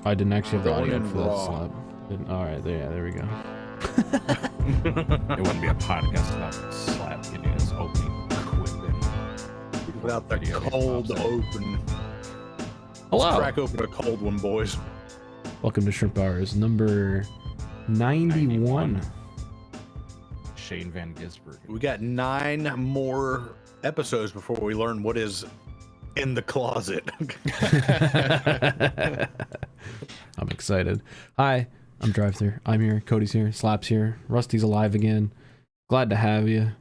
I didn't actually have the Going audio in for that raw. slap. All right, there we go. It wouldn't be a podcast without Slap getting his opening quip in. Without the Video game cold pops up. open. Hello. Let's crack open a cold one, boys. Welcome to Shrimp Hours, number 91. Shane Van Gisbergen. We got 9 more episodes before we learn what is in the closet. I'm excited. Hi, I'm Drive Through. I'm here. Cody's here. Slap's here. Rusty's alive again. Glad to have you.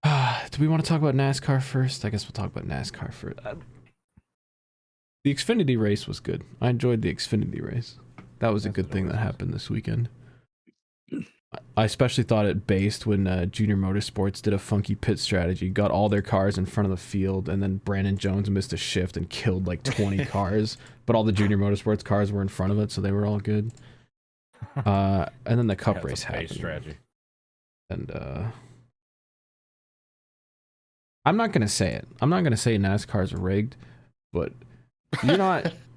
Do we want to talk about NASCAR first? I guess we'll talk about NASCAR first. The Xfinity race was good. I enjoyed the Xfinity race. That was a good thing that happened this weekend. I especially thought it based when Junior Motorsports did a funky pit strategy, got all their cars in front of the field, and then Brandon Jones missed a shift and killed like 20 cars, but all the Junior Motorsports cars were in front of it, so they were all good. And then the Cup race happened. Strategy. And I'm not gonna say it. I'm not gonna say NASCAR's rigged, but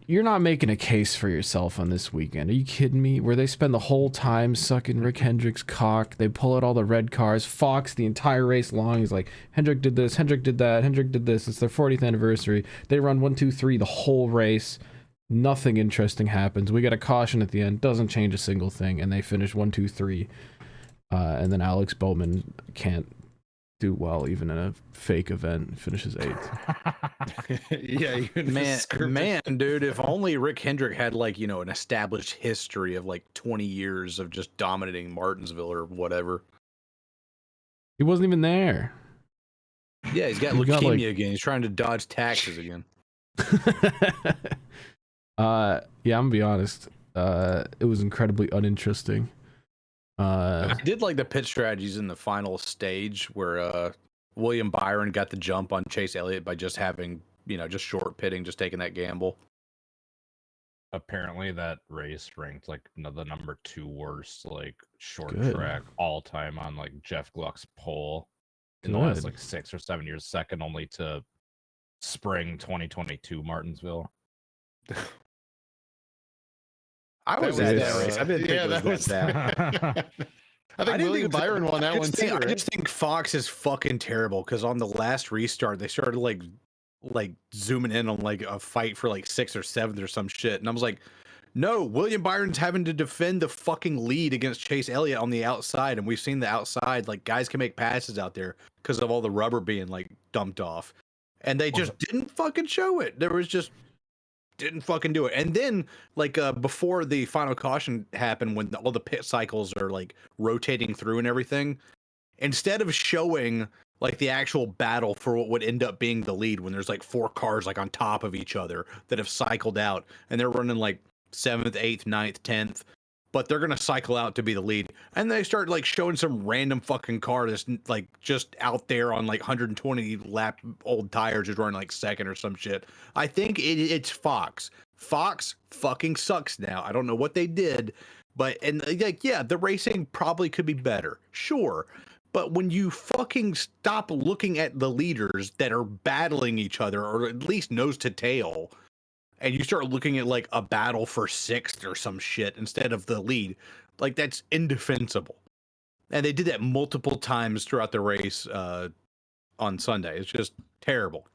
you're not making a case for yourself on this weekend. Are you kidding me? Where they spend the whole time sucking Rick Hendrick's cock. They pull out all the red cars. Fox, the entire race long, he's like, Hendrick did this, Hendrick did that, Hendrick did this. It's their 40th anniversary. They run 1, 2, 3 the whole race. Nothing interesting happens. We get a caution at the end. Doesn't change a single thing. And they finish 1, 2, 3. And then Alex Bowman can't do well even in a fake event. Finishes 8th. Yeah, man, dude, if only Rick Hendrick had like, you know, an established history of like 20 years of just dominating Martinsville or whatever. He wasn't even there. Yeah, he's got He leukemia got, like- again. He's trying to dodge taxes again. Yeah, I'm gonna be honest. It was incredibly uninteresting. I did like the pit strategies in the final stage where William Byron got the jump on Chase Elliott by just having, you know, just short pitting, just taking that gamble. Apparently, that race ranked like the number 2 worst like short Good. track all time on like Jeff Gluck's poll in the last Good. like 6 or 7 years, second only to spring 2022 Martinsville. I was That at was- that race. I didn't think it was that bad. I think William Byron won that one too. I Right? just think Fox is fucking terrible because on the last restart they started like zooming in on like a fight for like 6th or 7th or some shit, and I was like, no, William Byron's having to defend the fucking lead against Chase Elliott on the outside, and we've seen the outside, like guys can make passes out there because of all the rubber being like dumped off, and they just didn't fucking show it. There was just didn't fucking do it. And then like before the final caution happened, when all the pit cycles are like rotating through and everything, instead of showing like the actual battle for what would end up being the lead, when there's like 4 cars like on top of each other that have cycled out and they're running like 7th, 8th, 9th, 10th, but they're gonna cycle out to be the lead, and they start like showing some random fucking car that's like just out there on like 120 lap old tires is running like 2nd or some shit. I think it's Fox. Fox fucking sucks now. I don't know what they did, but and like yeah, the racing probably could be better, sure. But when you fucking stop looking at the leaders that are battling each other, or at least nose to tail, and you start looking at like a battle for 6th or some shit instead of the lead, like that's indefensible. And they did that multiple times throughout the race on Sunday. It's just terrible.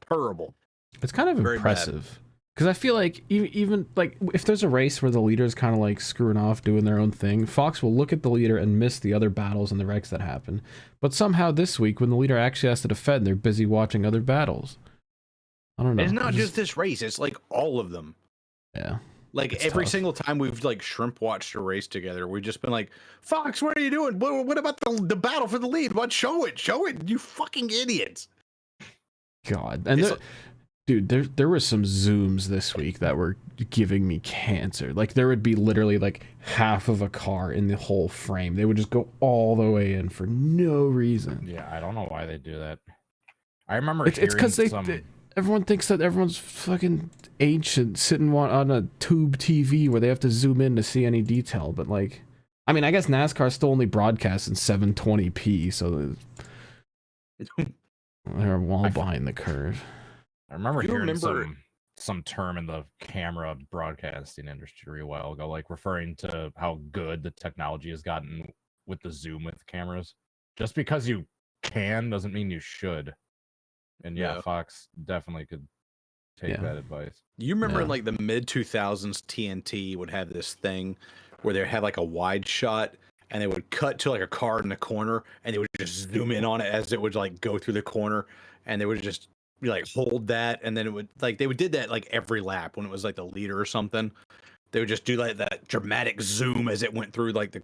It's kind of Very bad. impressive because I feel like even like if there's a race where the leader's kind of like screwing off doing their own thing, Fox will look at the leader and miss the other battles and the wrecks that happen. But somehow this week, when the leader actually has to defend, they're busy watching other battles. I don't know. It's not just this race, it's like all of them. Yeah. Like It's every tough. single time we've like shrimp watched a race together, we've just been like, Fox, what are you doing? What about the battle for the lead? What? Show it, you fucking idiots. God. And It's dude, there were some zooms this week that were giving me cancer. Like there would be literally like half of a car in the whole frame. They would just go all the way in for no reason. Yeah, I don't know why they do that. I remember It's because hearing everyone thinks that everyone's fucking ancient, sitting on a tube TV where they have to zoom in to see any detail. But like, I mean, I guess NASCAR still only broadcasts in 720p, so they're a wall behind the curve. I remember You hearing remember- some some term in the camera broadcasting industry a while ago, like referring to how good the technology has gotten with the zoom with cameras. Just because you can doesn't mean you should. And yeah, Yeah. Fox definitely could take that advice. You remember in Yeah. like the mid 2000s, TNT would have this thing where they had like a wide shot and they would cut to like a car in the corner and they would just zoom in on it as it would like go through the corner, and they would just be like hold that, and then it would like they would did that like every lap when it was like the leader or something. They would just do like that dramatic zoom as it went through like the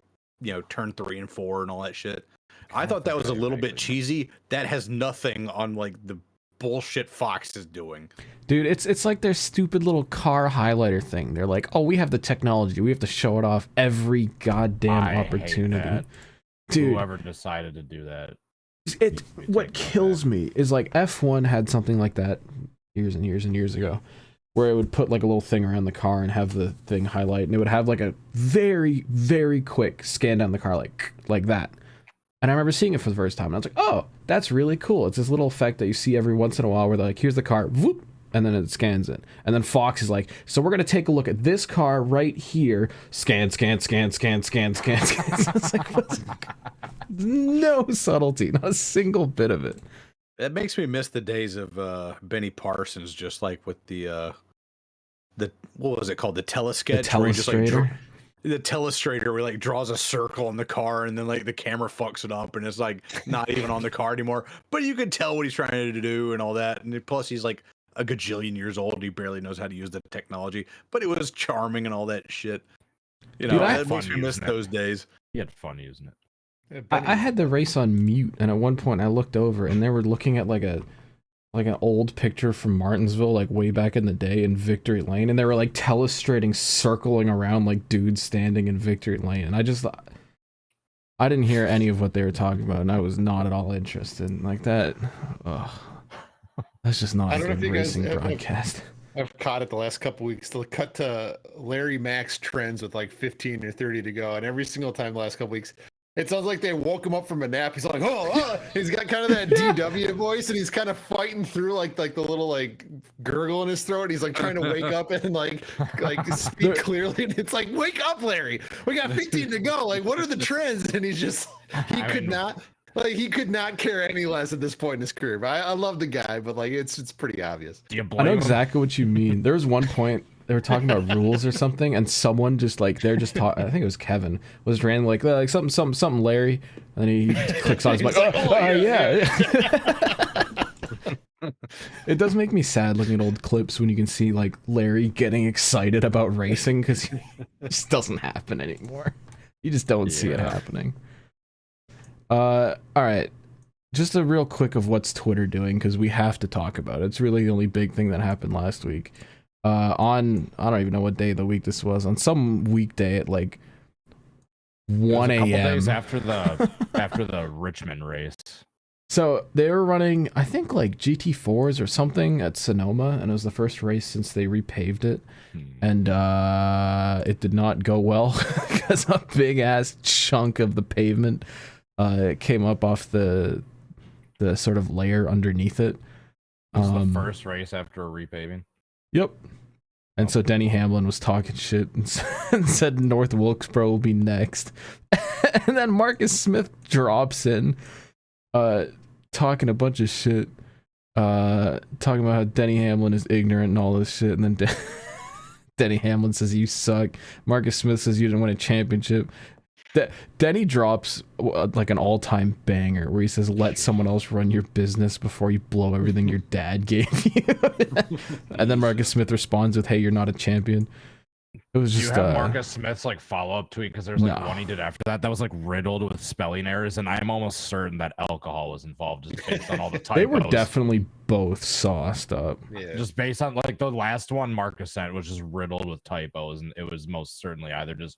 turn 3 and 4 and all that shit. I thought that was a little bit cheesy. That has nothing on like the bullshit Fox is doing. Dude, it's like their stupid little car highlighter thing. They're like, oh, we have the technology. We have to show it off every goddamn opportunity. Dude, whoever decided to do that. What kills me is like F1 had something like that years and years and years ago, where it would put like a little thing around the car and have the thing highlight, and it would have like a very, very quick scan down the car like that. And I remember seeing it for the first time, and I was like, oh, that's really cool. It's this little effect that you see every once in a while where they're like, here's the car, whoop, and then it scans it. And then Fox is like, so we're going to take a look at this car right here, scan, scan, scan, scan, scan, scan, scan. It's like, no subtlety, not a single bit of it. That makes me miss the days of Benny Parsons, just like with the what was it called, the telesketch, the where he just like the telestrator where he like draws a circle on the car and then like the camera fucks it up and it's like not even on the car anymore, but you can tell what he's trying to do and all that. And plus he's like a gajillion years old, he barely knows how to use the technology, but it was charming and all that shit. You know, that makes me miss those days. He had fun using it. I had the race on mute, and at one point I looked over and they were looking at like an old picture from Martinsville, like way back in the day in Victory Lane, and they were like telestrating, circling around like dudes standing in Victory Lane, and I didn't hear any of what they were talking about, and I was not at all interested in like that. Ugh. That's just not a good racing broadcast. I've caught it the last couple weeks. They'll cut to Larry Max trends with like 15 or 30 to go, and every single time the last couple weeks, it sounds like they woke him up from a nap. He's like, oh, he's got kind of that DW voice, and he's kind of fighting through like the little like gurgle in his throat. He's like trying to wake up and like speak clearly. And it's like, wake up, Larry. We got 15 to go. Like, what are the trends? And he's just he could not care any less at this point in his career. But I love the guy, but like it's pretty obvious. I know exactly what you mean. There was one point they were talking about rules or something, and someone just like they're just talking. I think it was Kevin was randomly like something Larry, and then he clicks on his mic. Yeah. It does make me sad looking at old clips when you can see like Larry getting excited about racing because it just doesn't happen anymore. You just don't see it happening. All right. Just a real quick of what's Twitter doing, because we have to talk about it. It's really the only big thing that happened last week. On I don't even know what day of the week this was. On some weekday at like 1 a.m. days after the Richmond race. So they were running, I think, like GT4s or something at Sonoma, and it was the first race since they repaved it. And it did not go well because a big ass chunk of the pavement came up off the sort of layer underneath it. This is the first race after a repaving. Yep. And so Denny Hamlin was talking shit and said North Wilkesboro will be next. And then Marcus Smith drops in, talking a bunch of shit, talking about how Denny Hamlin is ignorant and all this shit. And then Denny Hamlin says, you suck. Marcus Smith says you didn't win a championship. Denny drops like an all-time banger where he says, let someone else run your business before you blow everything your dad gave you. And then Marcus Smith responds with, hey, you're not a champion. It was just Do you have Marcus Smith's like follow-up tweet, because there's like one he did after that was like riddled with spelling errors, and I'm almost certain that alcohol was involved just based on all the typos. They were definitely both sauced up. Yeah. Just based on like the last one Marcus sent was just riddled with typos, and it was most certainly either just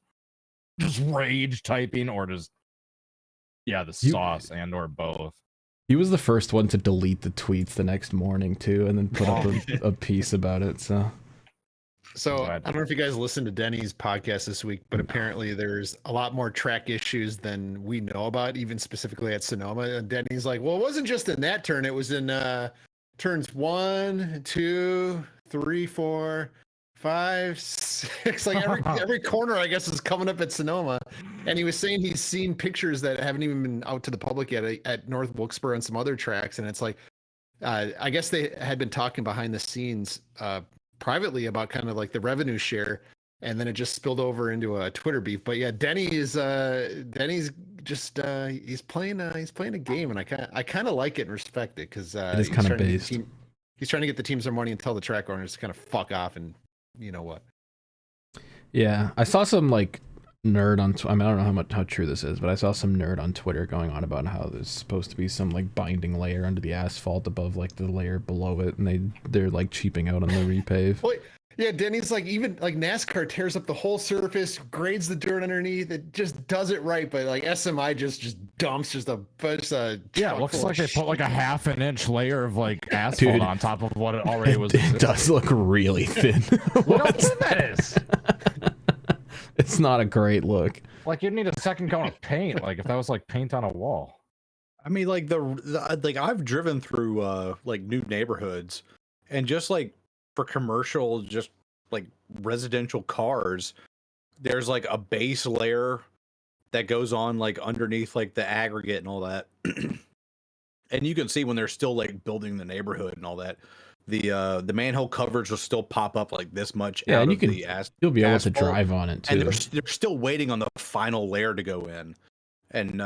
rage typing or just the sauce and or both. He was the first one to delete the tweets the next morning too, and then put up a piece about it. So I don't know if you guys listened to Denny's podcast this week, but apparently there's a lot more track issues than we know about, even specifically at Sonoma. And Denny's like, well, it wasn't just in that turn; it was in turns 1, 2, 3, 4, 5, 6. Like every corner, I guess, is coming up at Sonoma. And he was saying he's seen pictures that haven't even been out to the public yet at North Wilkesboro and some other tracks. And it's like, I guess they had been talking behind the scenes privately about kind of like the revenue share, and then it just spilled over into a Twitter beef. But yeah, Denny's just he's playing a game, and I kind of like it and respect it, because it is kind of based. He's trying to get the team some money and tell the track owners to kind of fuck off, and you know what. Yeah, I saw some like nerd on I mean, I don't know how true this is, but I saw some nerd on Twitter going on about how there's supposed to be some like binding layer under the asphalt above like the layer below it, and they're like cheaping out on the repave. Well, yeah, Denny's like, even like NASCAR tears up the whole surface, grades the dirt underneath, it just does it right, but like SMI just dumps just a bunch of yeah, it looks like they put like a half an inch layer of like asphalt Dude, on top of what it already was. It does look really thin. What that is? It's not a great look. Like, you'd need a second coat of paint, like if that was like paint on a wall. I mean, like like I've driven through like new neighborhoods, and just like for commercial, just like residential cars, there's like a base layer that goes on like underneath like the aggregate and all that. And you can see when they're still like building the neighborhood and all that, the manhole coverage will still pop up like this much. Yeah, out and you of can the you'll be able asphalt, to drive on it too. and they're still waiting on the final layer to go in. And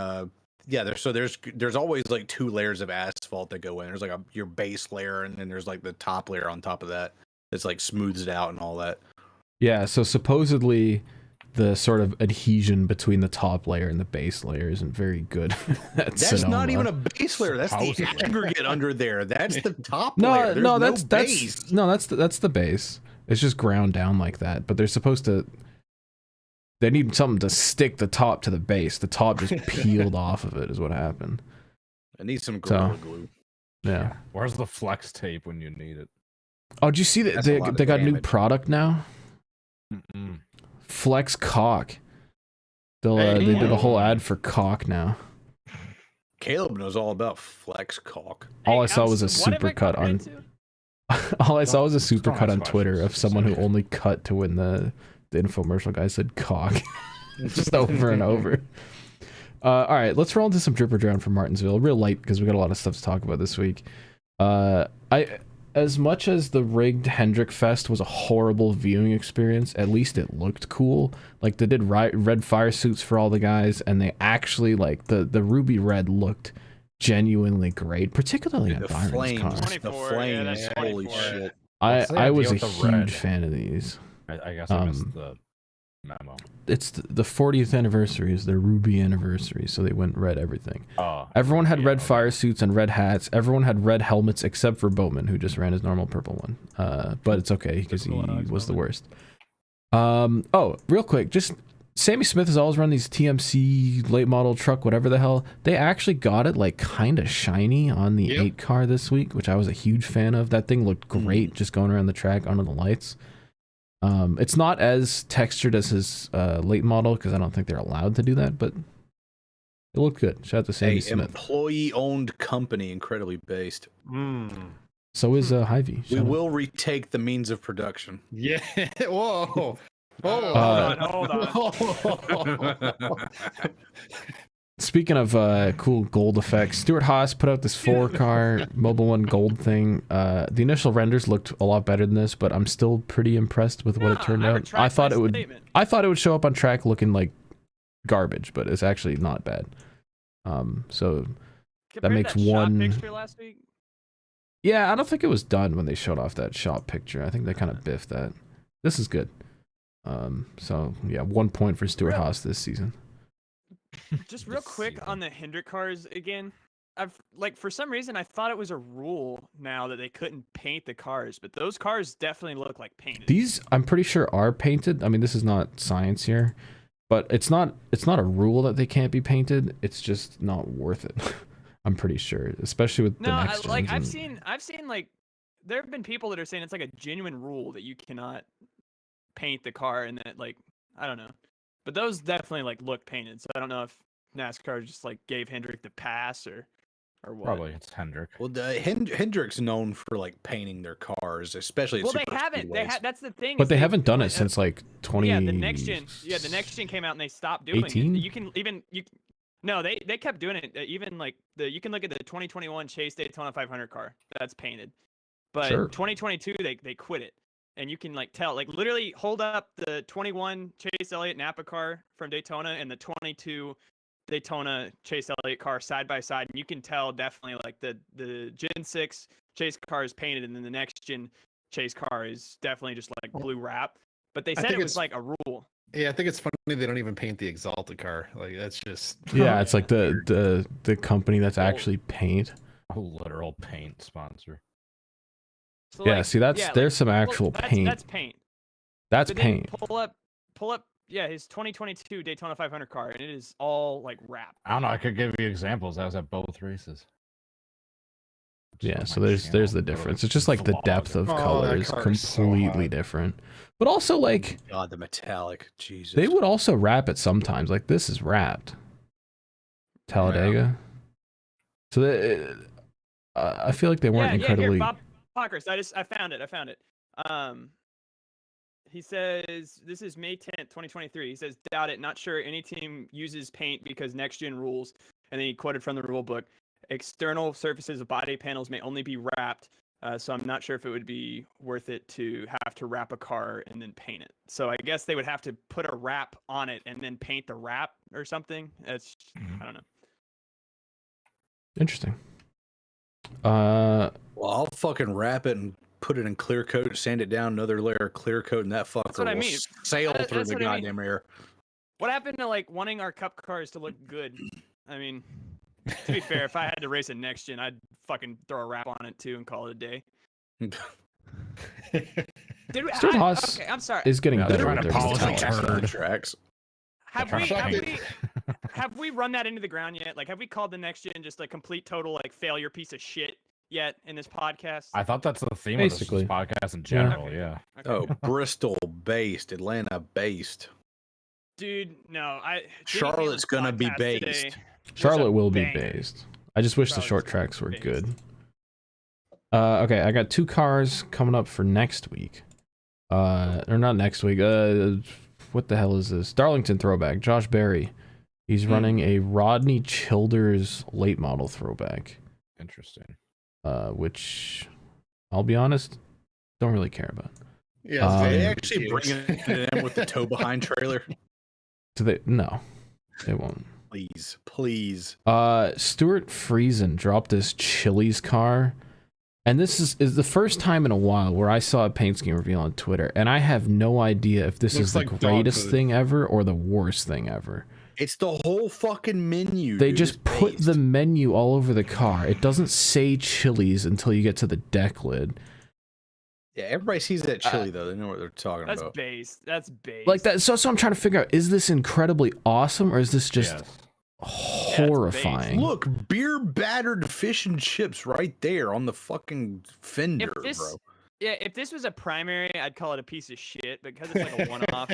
yeah, there's always like 2 layers of asphalt that go in. There's like your base layer, and then there's like the top layer on top of that. It's like smooths it out and all that. Yeah, so supposedly the sort of adhesion between the top layer and the base layer isn't very good. That's not even a base layer. That's the aggregate under there. That's the top layer. There's no base. That's the base. It's just ground down like that. But they're supposed to. They need something to stick the top to the base. The top just peeled off of it. Is what happened. It needs some Gorilla Glue. Yeah. Where's the flex tape when you need it? Oh, did you see that they got a new product now? Mm-mm. Flex Cock. They did a whole ad for cock now. Caleb knows all about Flex Cock. All I saw was a supercut on. All I saw was a supercut on Twitter of someone who only cut to when the infomercial guy said cock, just over and over. All right, let's roll into some Drip or Drown from Martinsville. Real light because we got a lot of stuff to talk about this week. As much as the rigged Hendrick Fest was a horrible viewing experience, at least it looked cool. Like, they did red fire suits for all the guys, and they actually, like, the ruby red looked genuinely great, particularly on Byron's car. The flames, holy shit. I was a huge fan of these. I guess I missed the memo. It's the 40th anniversary is their ruby anniversary, so they went red everything. Everyone had red fire suits and red hats. Everyone had red helmets except for Bowman, who just ran his normal purple one. But it's okay because he was the worst. Oh, real quick, just Sammy Smith has always run these TMC late model truck, whatever the hell. They actually got it like kind of shiny on the 8 car this week, which I was a huge fan of. That thing looked great just going around the track under the lights. It's not as textured as his late model because I don't think they're allowed to do that, but it looked good. Shout out to Sammy Smith. Employee-owned company, incredibly based. So is Hy-Vee. We will retake the means of production. Yeah. Whoa. Hold on. Speaking of cool gold effects, Stuart Haas put out this 4-car Mobile One gold thing. The initial renders looked a lot better than this, but I'm still pretty impressed with what it turned out. I thought it would show up on track looking like garbage, but it's actually not bad. So that makes one. Picture last week? Yeah, I don't think it was done when they showed off that shop picture. I think they kind of biffed that. This is good. So yeah, 1 point for Stuart Haas this season. Just real quick on the Hendrick cars again. For some reason I thought it was a rule now that they couldn't paint the cars, but those cars definitely look like painted. These I'm pretty sure are painted. I mean, this is not science here, but it's not a rule that they can't be painted. It's just not worth it. I'm pretty sure, especially with the next gens. I've seen like there have been people that are saying it's like a genuine rule that you cannot paint the car, and that like I don't know. But those definitely like look painted, so I don't know if NASCAR just like gave Hendrick the pass or or what? Probably it's Hendrick. Well, Hendrick's known for like painting their cars, especially. At Well, they super haven't. speedways. That's the thing. But is they haven't done it like, since like 20. Yeah, the next gen. Yeah, the next gen came out and they stopped doing 18? it. You can even No, they kept doing it. Even like you can look at the 2021 Chase Daytona 500 car that's painted, but Sure. 2022 they quit it, and you can like tell, like literally hold up the 21 Chase Elliott Napa car from Daytona and the 22 Daytona Chase Elliott car side by side, and you can tell definitely like the Gen 6 Chase car is painted, and then the next gen Chase car is definitely just like blue wrap. But they said think it was it's- like a rule. Yeah, I think it's funny they don't even paint the Exalted car. Like that's just Yeah, it's like the company that's actually paint. A literal paint sponsor. So, Yeah, like, see, there's some actual paint. That's paint. That's But then paint. pull up. Yeah, his 2022 Daytona 500 car, and it is all like wrap. I don't know. I could give you examples. I was at both races. Just Yeah, on so my there's channel, the go to difference. It's just like the vlog. depth of Oh, that color is car is so completely hot. different. But also like God, the metallic. Jesus. they would also wrap it sometimes. Like this is wrapped. Talladega. So I feel like they weren't incredibly. Here, Bob Pockers. I found it. He says this is May 10th, 2023. He says, doubt it. Not sure any team uses paint because next gen rules. And then he quoted from the rule book. External surfaces of body panels may only be wrapped. So I'm not sure if it would be worth it to have to wrap a car and then paint it. So I guess they would have to put a wrap on it and then paint the wrap or something. That's I don't know. Interesting. Well, I'll fucking wrap it and put it in clear coat, sand it down, another layer of clear coat, and that fucker what I will mean. sail That's through the what I mean. goddamn air. What happened to like wanting our cup cars to look good? I mean, to be fair, if I had to race a next gen, I'd fucking throw a wrap on it too and call it a day. Did we? Stuart Haas okay, I'm sorry. is getting Yeah, better they're with trying their to polish design. a turd. Tracks. Have They're we, trying have to we have we run that into the ground yet? Like, have we called the next gen just a complete total like failure piece of shit yet in this podcast? I thought that's the theme Basically. of this podcast in general. Yeah. Okay. Oh, Bristol based, Atlanta based. Dude, no. Charlotte's gonna be based. Charlotte will be banger. based. I just wish the Charlotte's short gonna tracks be were based. good. Okay, I got 2 cars coming up for next week. Or not next week. What the hell is this? Darlington throwback. Josh Berry. He's running a Rodney Childers late model throwback. Interesting. Which I'll be honest, don't really care about. yeah. They Um, actually bring it in with the tow behind trailer. Do they? No, they won't. Please. Stuart Friesen dropped this Chili's car, and this is the first time in a while where I saw a paint scheme reveal on Twitter, and I have no idea if this Looks is the like dog greatest food. thing ever or the worst thing ever. It's the whole fucking menu. They dude, just is put based. the menu all over the car. It doesn't say Chili's until you get to the deck lid. Yeah, everybody sees that chili though. They know what they're talking That's about. based. That's based. Like that. So I'm trying to figure out: is this incredibly awesome or is this just Yes. horrifying? Look, beer battered fish and chips right there on the fucking fender, If this, bro. yeah, if this was a primary, I'd call it a piece of shit. But because it's like a one-off,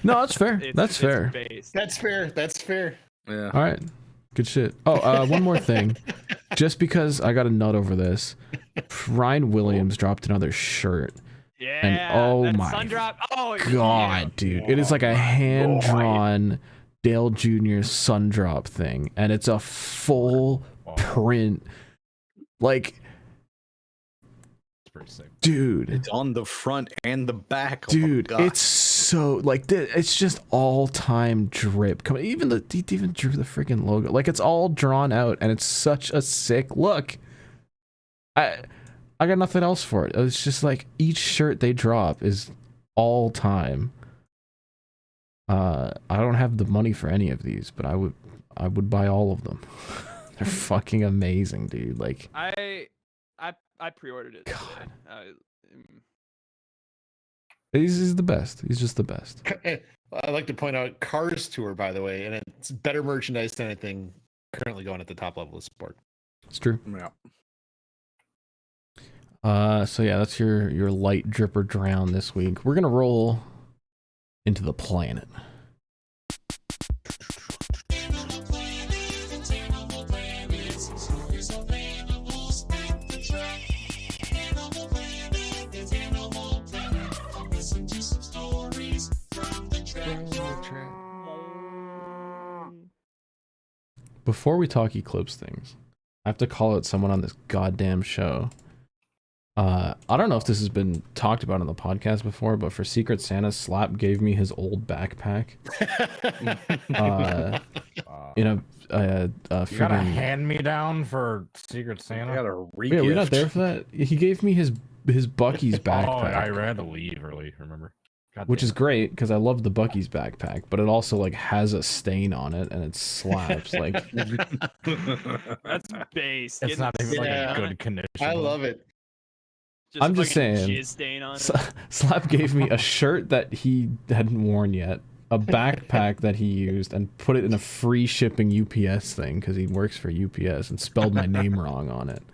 No, that's fair. That's fair. Based. That's fair. That's fair. Yeah. All right. Good shit. Oh, one more thing. Just because I got a nut over this, Ryan Williams dropped another shirt. Yeah. oh that my sun drop. Oh God, dude. It is like a hand-drawn Dale Jr. sun drop thing. And it's a full print. Like, It's pretty sick. dude. It's on the front and the back. Oh my Dude, God. it's so like it's just all time drip. Come even he even drew the freaking logo. Like it's all drawn out, and it's such a sick look. I got nothing else for it. It's just like each shirt they drop is all time. I don't have the money for any of these, but I would buy all of them. They're fucking amazing, dude. Like I pre-ordered it. God. Today. He's the best. He's just the best. I'd like to point out Cars Tour, by the way, and it's better merchandise than anything currently going at the top level of sport. It's true. Yeah. So yeah, that's your light drip or drown this week. We're gonna roll into the planet. track. Before we talk eclipse things, I have to call out someone on this goddamn show. I don't know if this has been talked about on the podcast before, but for Secret Santa, Slap gave me his old backpack. You know, You got a hand-me-down for Secret Santa? I got a yeah, we're not there for that. He gave me his Bucky's backpack. Oh, I had to leave early, remember? God Which damn is it. great because I love the Bucky's backpack, but it also like has a stain on it and it slaps. Like That's base. It's not even like Yeah. a good condition. I love it. I'm just saying, Jizz stain on it. Slap gave me a shirt that he hadn't worn yet, a backpack that he used, and put it in a free shipping UPS thing because he works for UPS and spelled my name wrong on it.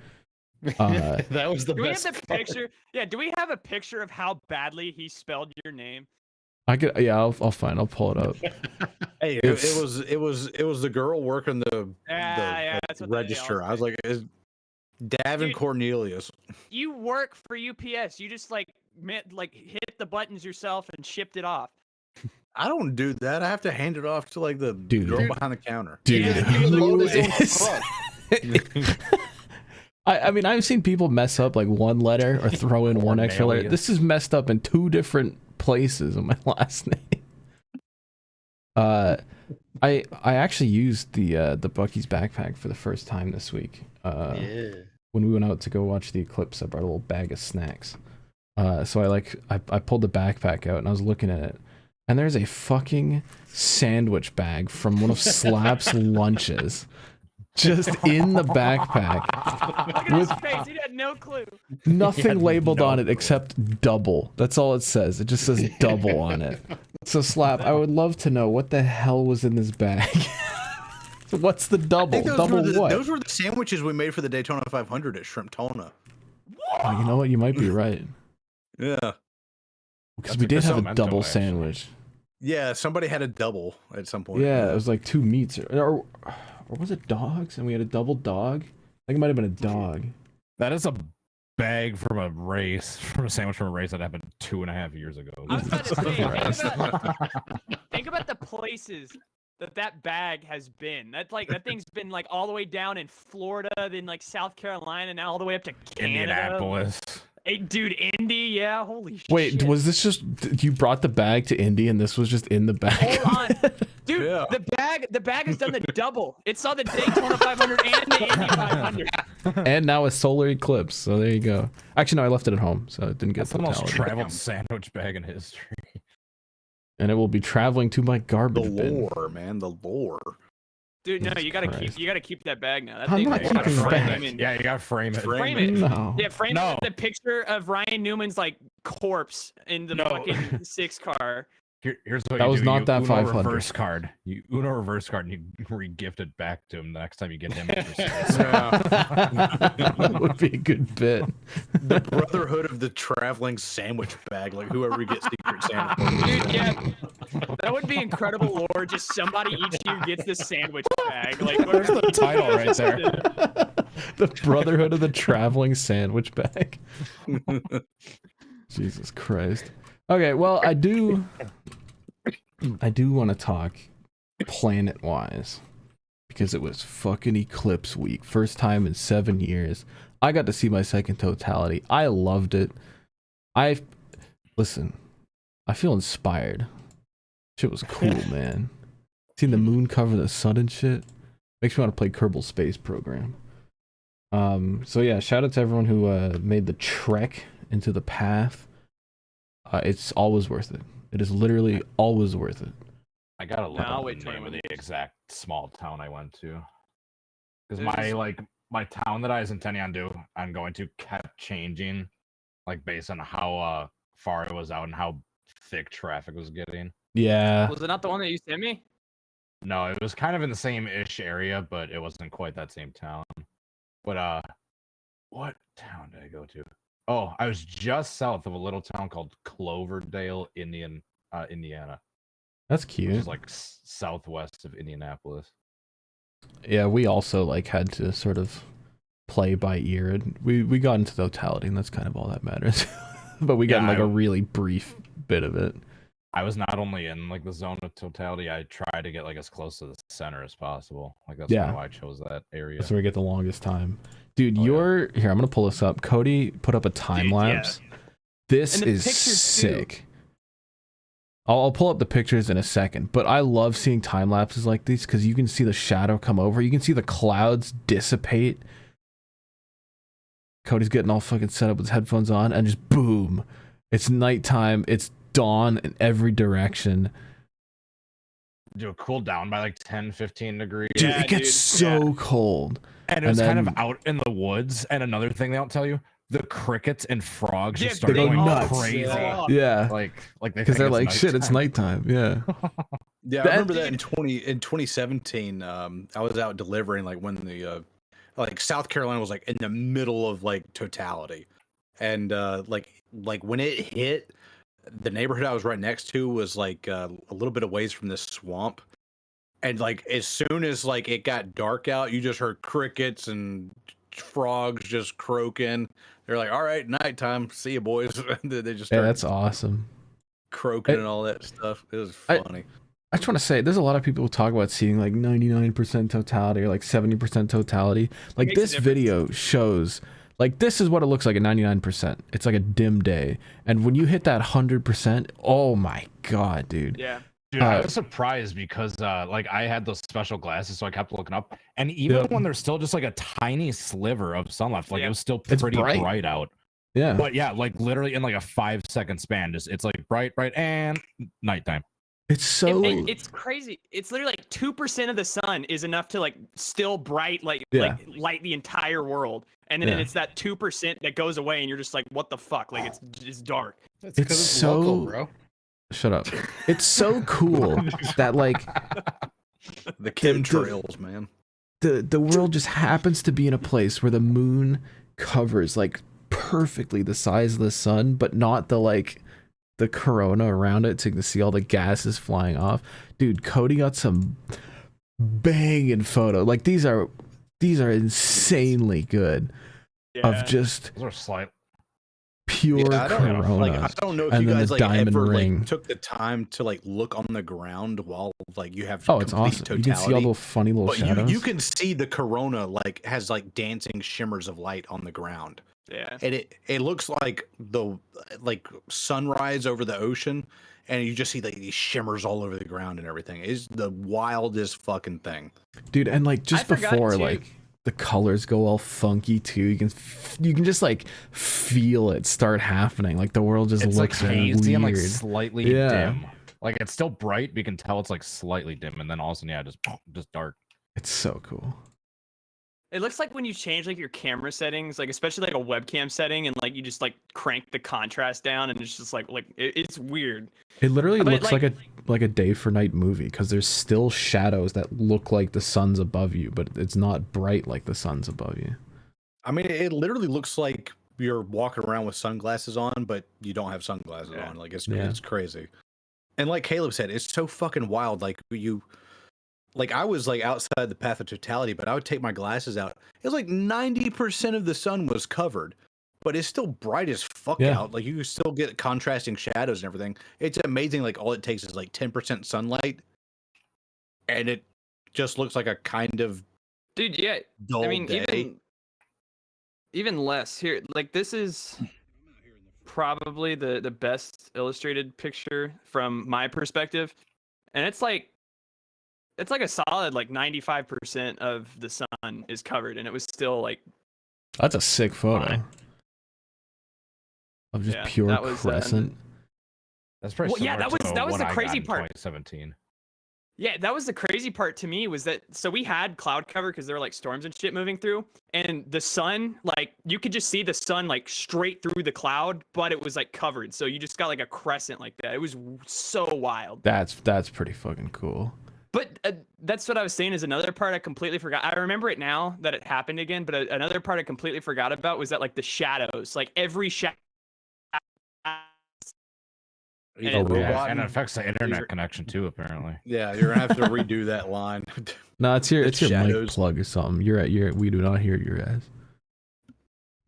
That was the Do we have best the part. picture? Yeah, do we have a picture of how badly he spelled your name? I could, yeah, I'll pull it up. Hey, it was the girl working the That's what they all register. I was say. like, is Davin Dude. Cornelius. You work for UPS. You just like hit the buttons yourself and shipped it off. I don't do that. I have to hand it off to like the Dude. girl behind the counter. Dude, He who loaded his own is- truck. I mean, I've seen people mess up like one letter or throw in one extra letter. Cornelius. This is messed up in 2 different places in my last name. I actually used the Bucky's backpack for the first time this week. Yeah. When we went out to go watch the eclipse, I brought a little bag of snacks. So I pulled the backpack out and I was looking at it, and there's a fucking sandwich bag from one of Slap's lunches just in the backpack. Look at his face. He had no clue. Nothing had labeled no on it clue. except double. That's all it says. It just says double on it. So Slap, I would love to know what the hell was in this bag. What's the I double? think Double what? those were the sandwiches we made for the Daytona 500 at ShrimpTona. Oh, you know what? You might be right. Yeah. Because That's we a did have a Casamento, double actually. sandwich. Yeah, somebody had a double at some point. Yeah, it was like 2 meats. Or was it dogs? And we had a double dog? I think it might have been a dog. That is a bag from a race, from a sandwich from a race that happened 2.5 years ago. I was about to say, Christ. think about the places that bag has been. That thing's been like all the way down in Florida, then like South Carolina, now all the way up to Canada. Indianapolis. Hey, dude, Indy, yeah, holy shit. Wait, was this just you brought the bag to Indy and this was just in the bag? Hold on. Dude, Yeah. the bag has done the double. It saw the Daytona 500 and the Indy 500. And now a solar eclipse. So there you go. Actually, no, I left it at home, so it didn't get That's the most totality. traveled sandwich bag in history. And it will be traveling to my The garbage bin. lore, man, the lore. Dude, no, Jesus you gotta Christ. keep that bag now. That I'm thing, not you gotta keeping frame back. it. Yeah, you gotta frame it. Frame it. No. Yeah, frame No. it with a picture of Ryan Newman's like corpse in the No. fucking 6 car. Here's what That you was do. not You that Uno 500. reverse card. You Uno reverse card and you re-gift it back to him the next time you get him. For service. That would be a good bit. The brotherhood of the traveling sandwich bag, like whoever gets Secret Santa. Dude, yeah. That would be incredible lore. Just somebody each year gets this sandwich bag. Like, There's the title right there. The Brotherhood of the Traveling Sandwich Bag. Jesus Christ. Okay, well, I do want to talk planet-wise because it was fucking eclipse week. First time in 7 years. I got to see my second totality. I loved it. Listen, I feel inspired. Shit was cool, man. Seeing the moon cover the sun and shit makes me want to play Kerbal Space Program. So yeah, shout out to everyone who made the trek into the path. It's always worth it. It is literally always worth it. I gotta look I'll up wait the till name of you- the exact small town I went to. Because There's my this- my town that I was intending on going to kept changing, like based on how far it was out and how thick traffic was getting. Yeah. was it not the one that you sent me? No, it was kind of in the same ish area, but it wasn't quite that same town. But what town did I go to? Oh, I was just south of a little town called Cloverdale, Indiana, That's which cute. is like southwest of Indianapolis. Yeah, we also like had to sort of play by ear, and we got into totality, and that's kind of all that matters. But we got Yeah, like I- a really brief bit of it. I was not only in like the zone of totality, I tried to get like as close to the center as possible. Like that's Yeah. kind of why I chose that area. That's where we get the longest time. Dude, Oh, here, I'm gonna pull this up. Cody put up a time Dude, lapse. This And the is pictures, too. sick. I'll pull up the pictures in a second, but I love seeing time lapses like these because you can see the shadow come over. You can see the clouds dissipate. Cody's getting all fucking set up with his headphones on, and just boom. It's nighttime. It's dawn in every direction. Do it cool down by like 10, 15 degrees. Dude, Yeah, it gets so cold. And it was kind of then- out in the woods. And another thing they don't tell you, the crickets and frogs Yeah, just start they go going nuts. crazy. Yeah. Yeah. Like they Because think they're it's like, shit, it's nighttime. nighttime. Yeah. Yeah, I That- remember that in 2017. I was out delivering like when the like South Carolina was like in the middle of like totality, and like when it hit, the neighborhood I was right next to was like a little bit away from this swamp, and like as soon as like it got dark out, you just heard crickets and frogs just croaking. They're like, "All right, nighttime. See you, boys." They just Yeah, start that's awesome. croaking I- and all that stuff. It was I- funny. I just want to say, there's a lot of people who talk about seeing like 99% totality or like 70% totality. Like Makes a this difference. video shows, like this is what it looks like at 99%. It's like a dim day. And when you hit that 100%, oh my God, dude. Yeah. Dude, I was surprised because like I had those special glasses, so I kept looking up. And even when there's still just like a tiny sliver of sun left, like Yeah. it was still It's pretty bright. bright out. Yeah. But yeah, like literally in like a 5-second span, just it's like bright, and nighttime. It's so... It's crazy. It's literally like 2% of the sun is enough to like still bright, like Yeah. light the entire world, and then Yeah. it's that 2% that goes away, and you're just like, what the fuck? Like it's dark. That's It's 'cause so- local, bro. Shut up. It's so cool that like The chemtrails, man. the world just happens to be in a place where the moon covers like perfectly the size of the sun, but not the like the corona around it, so you can see all the gases flying off. Dude, Cody got some banging photo. Like these are insanely good Yeah. of just Those are slight. pure Yeah, I don't, corona. like, I don't know if and you then guys the like diamond ever ring. like took the time to like look on the ground while like you have Oh, it's complete awesome. totality. You can see all the funny little but shadows. you can see the corona like has like dancing shimmers of light on the ground, Yeah. and it looks like the like sunrise over the ocean, and you just see like these shimmers all over the ground and everything. It's the wildest fucking thing. Dude, and like just forgot before too. like the colors go all funky too, you can just like feel it start happening. Like the world just It's like looks hazy and like weird. slightly Yeah. dim. Like it's still bright, but you can tell it's like slightly dim, and then all of a sudden, yeah, just dark. It's so cool. It looks like when you change like your camera settings, like especially like a webcam setting, and like you just like crank the contrast down, and it's just like it's weird. It literally But, looks like a day for night movie because there's still shadows that look like the sun's above you, but it's not bright like the sun's above you. I mean, it literally looks like you're walking around with sunglasses on, but you don't have sunglasses Yeah. on. Like Yeah. it's crazy. And like Caleb said, it's so fucking wild. Like like I was like outside the path of totality, but I would take my glasses out. It was like 90% of the sun was covered, but it's still bright as fuck Yeah. out. Like you can still get contrasting shadows and everything. It's amazing. Like all it takes is like 10% sunlight, and it just looks like a kind of Dude, yeah. dull I mean, day. even less here. Like this is probably the best illustrated picture from my perspective, and it's like a solid like 95% of the sun is covered, and it was still like That's a sick photo Fine. of just Yeah, pure that was, crescent. That's pretty. Well, yeah, similar that to was what the I got crazy in part. 2017. Yeah, that was the crazy part to me, was that so we had cloud cover because there were like storms and shit moving through, and the sun, like you could just see the sun like straight through the cloud, but it was like covered, so you just got like a crescent like that. It was so wild. That's pretty fucking cool. But that's what I was saying is another part I completely forgot. I remember it now that it happened again, but another part I completely forgot about was that like the shadows, like every shadow. He's And- a Yeah, robot. and it affects the internet are- connection too, apparently. Yeah, you're gonna have to redo that line. No, it's your The mic shadows. plug or something. We do not hear your ass.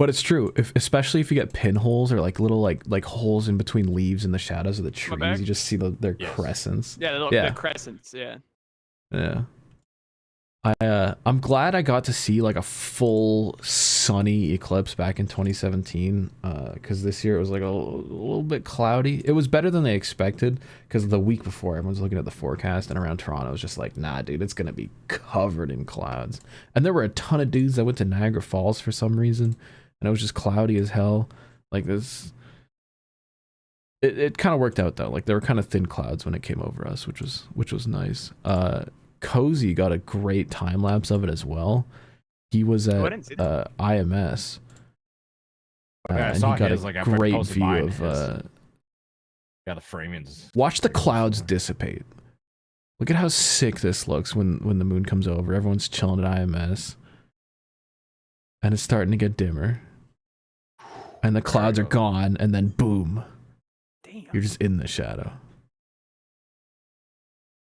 But it's true, especially if you get pinholes or like little like holes in between leaves in the shadows of the trees, you just see their crescents. Yeah, the crescents. Yeah. Yeah. I'm glad I got to see like a full sunny eclipse back in 2017, because this year it was like a little bit cloudy. It was better than they expected, because the week before everyone's looking at the forecast, and around Toronto it was just like, nah dude, it's gonna be covered in clouds. And there were a ton of dudes that went to Niagara Falls for some reason, and it was just cloudy as hell. Like this, it kind of worked out though. Like there were kind of thin clouds when it came over us, which was nice. Cozy got a great time lapse of it as well. He was at IMS. Okay, I and saw he got his, a like, after I great posted view mine, of the framing's watch the clouds dissipate. Look at how sick this looks when the moon comes over. Everyone's chilling at IMS. And it's starting to get dimmer. And the clouds are gone, and then boom. Damn. You're just in the shadow.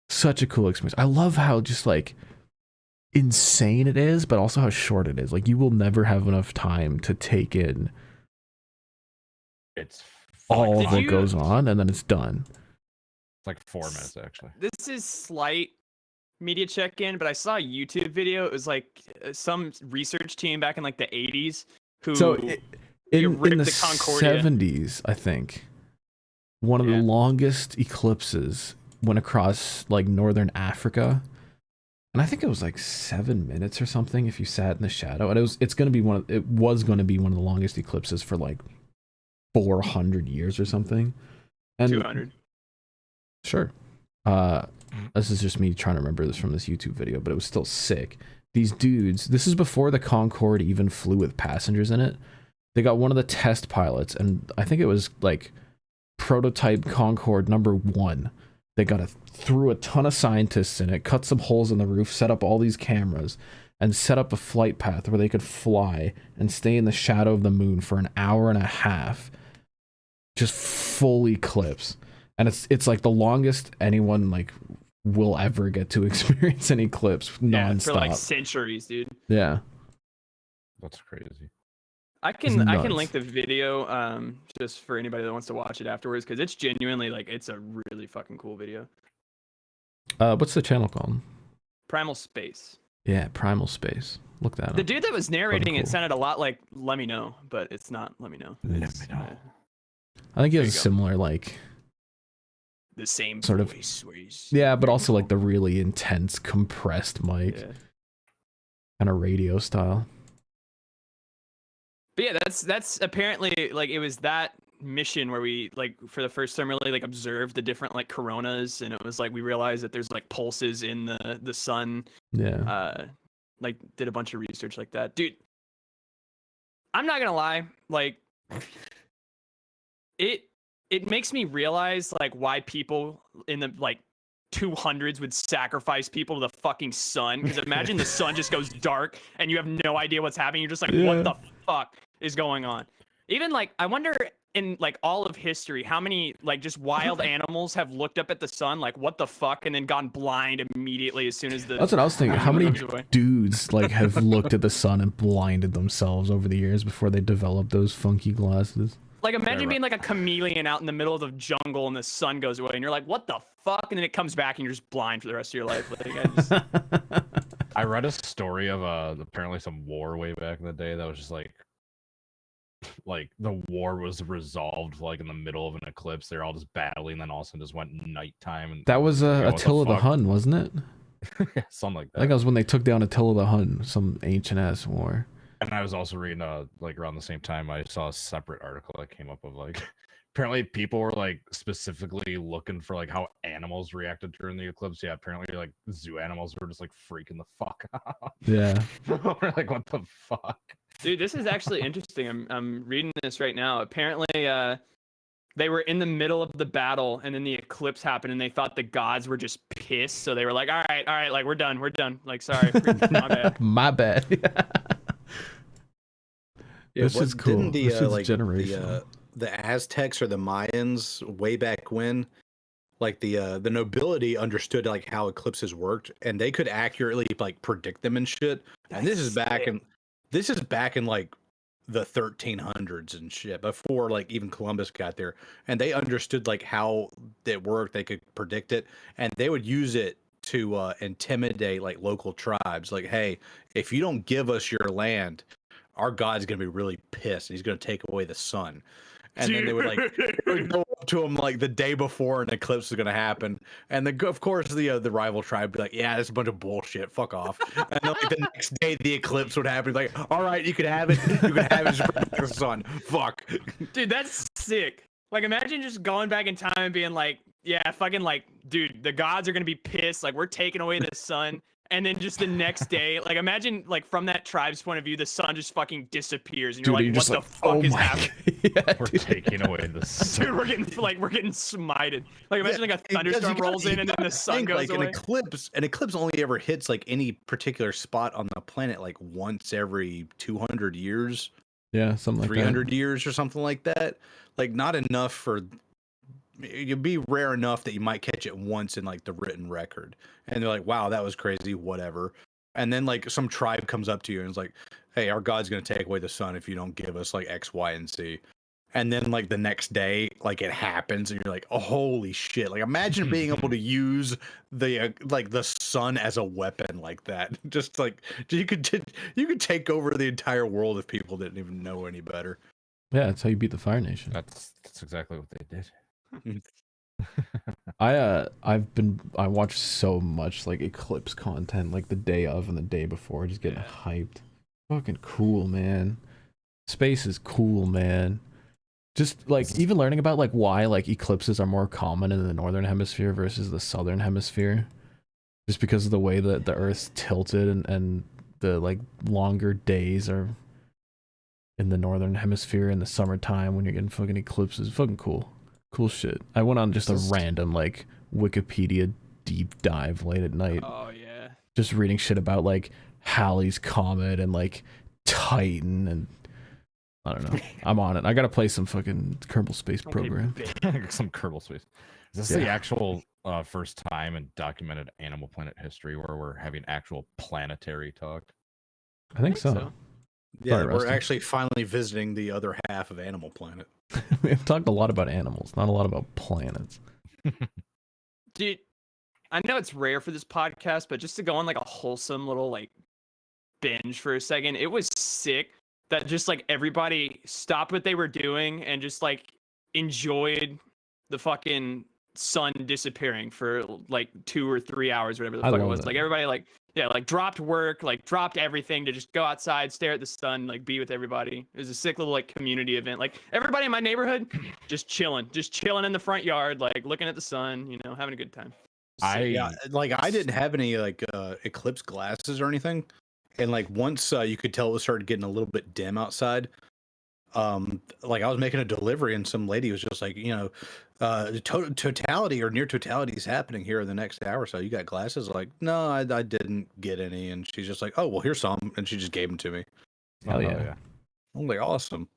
Such a cool experience. I love how just like insane it is, but also how short it is. Like you will never have enough time to take in all of what goes on, and then it's done. It's like 4 minutes actually. This is slight media check-in, but I saw a YouTube video. It was like some research team back in like the 80s who in the the Concordia. 70s, I think, one of the longest eclipses went across like northern Africa, and I think it was like 7 minutes or something if you sat in the shadow. And it was going to be one of the longest eclipses for like 400 years or something. And 200. Sure. This is just me trying to remember this from this YouTube video, but it was still sick. These dudes, this is before the Concorde even flew with passengers in it. They got one of the test pilots, and I think it was like prototype Concorde #1. They threw a ton of scientists in it, cut some holes in the roof, set up all these cameras, and set up a flight path where they could fly and stay in the shadow of the moon for an hour and a half. Just full eclipse. And it's like the longest anyone like will ever get to experience an eclipse nonstop. For like centuries, dude. Yeah. That's crazy. I can link the video just for anybody that wants to watch it afterwards, because it's genuinely like it's a really fucking cool video. What's the channel called? Primal Space. Yeah, Primal Space. Look that up. The dude that was narrating cool. it sounded a lot like Let Me Know, but it's not Let Me Know. Let Me Know. I think he has a similar like the same sort voice of but also like the really intense compressed mic kind of radio style. But yeah, that's apparently like it was that mission where we like for the first time really like observed the different like coronas, and it was like we realized that there's like pulses in the sun. Like did a bunch of research like that, dude. I'm not gonna lie, like it makes me realize like why people in the like 200s would sacrifice people to the fucking sun. Because imagine the sun just goes dark and you have no idea what's happening. You're just like, what the fuck is going on? Even like, I wonder in like all of history, how many like just wild animals have looked up at the sun, like what the fuck, and then gone blind immediately as soon as the. That's what I was thinking. How many dudes like have looked at the sun and blinded themselves over the years before they developed those funky glasses? Like imagine being like a chameleon out in the middle of the jungle and the sun goes away and you're like, what the fuck? And then it comes back and you're just blind for the rest of your life. Like, I read a story of apparently some war way back in the day that was just like the war was resolved like in the middle of an eclipse. They're all just battling, and then all of a sudden just went nighttime. And that was Attila the Hun, wasn't it? Yeah, something like that. I think that was when they took down Attila the Hun, some ancient ass war. And I was also reading, like around the same time, I saw a separate article that came up of like, apparently people were like specifically looking for like how animals reacted during the eclipse. Yeah, apparently like zoo animals were just like freaking the fuck out. Yeah. We're like, what the fuck? Dude, this is actually interesting. I'm reading this right now. Apparently, they were in the middle of the battle, and then the eclipse happened, and they thought the gods were just pissed. So they were like, all right, like we're done. Like, sorry, my bad. My bad. Yeah, this is cool. This is generational. The Aztecs or the Mayans way back when, like the nobility understood like how eclipses worked, and they could accurately like predict them and shit. And this is back in like the 1300s and shit, before like even Columbus got there, and they understood like how it worked. They could predict it, and they would use it to intimidate like local tribes. Like, hey, if you don't give us your land, our God's gonna be really pissed. And he's gonna take away the sun. And then they would like they would go up to him like the day before an eclipse is gonna happen, and of course the rival tribe would be like, yeah, that's a bunch of bullshit, fuck off. And then like the next day the eclipse would happen, like, all right, you can have it, just bring back the sun. Fuck. Dude, that's sick. Like, imagine just going back in time and being like, yeah, fucking like, dude, the gods are gonna be pissed. Like, we're taking away the sun. And then just the next day, like, imagine, like, from that tribe's point of view, the sun just fucking disappears, and you're Dude, like, what the fuck is happening? Yeah, We're taking away the sun. Dude, we're getting smited. Like, imagine like a thunderstorm rolls in and then the sun goes like away. an eclipse only ever hits like any particular spot on the planet like once every 200 years, yeah, something like 300 years or something like that. Like, not enough for, it'd be rare enough that you might catch it once in like the written record, and they're like, wow, that was crazy, whatever. And then like some tribe comes up to you and is like, hey, our God's gonna take away the sun if you don't give us like X, Y, and Z. And then like the next day, like it happens, and you're like, oh, holy shit. Like, imagine being able to use the sun as a weapon like that. Just like you could take over the entire world if people didn't even know any better. that. Yeah, that's how you beat the Fire Nation. That's exactly what they did. I watch so much like eclipse content, like the day of and the day before, just getting hyped. Fucking cool, man. Space is cool, man. Just like even learning about like why like eclipses are more common in the northern hemisphere versus the southern hemisphere, just because of the way that the Earth's tilted, and the like longer days are in the northern hemisphere in the summertime when you're getting fucking eclipses. Fucking cool. Cool shit. I went on just a random like Wikipedia deep dive late at night. Oh yeah. Just reading shit about like Halley's Comet and like Titan, and I don't know. I'm on it. I gotta play some fucking Kerbal Space Program. Some Kerbal Space. Is this the actual first time in documented Animal Planet history where we're having actual planetary talk? I think so. Yeah, Sorry, we're Rusty. actually finally visiting the other half of Animal Planet. We've talked a lot about animals, not a lot about planets. Dude, I know it's rare for this podcast, but just to go on like a wholesome little like binge for a second, it was sick that just like everybody stopped what they were doing and just like enjoyed the fucking sun disappearing for like 2 or 3 hours, whatever the fuck it was. that. Like everybody like dropped work, like dropped everything to just go outside, stare at the sun, like be with everybody. It was a sick little like community event. Like everybody in my neighborhood just chilling in the front yard, like looking at the sun, you know, having a good time. I didn't have any like eclipse glasses or anything, and like once you could tell it started getting a little bit dim outside. Like I was making a delivery and some lady was just like, you know, totality or near totality is happening here in the next hour. So you got glasses? Like, no, I didn't get any. And she's just like, oh, well, here's some. And she just gave them to me. Hell yeah. I'm like, awesome.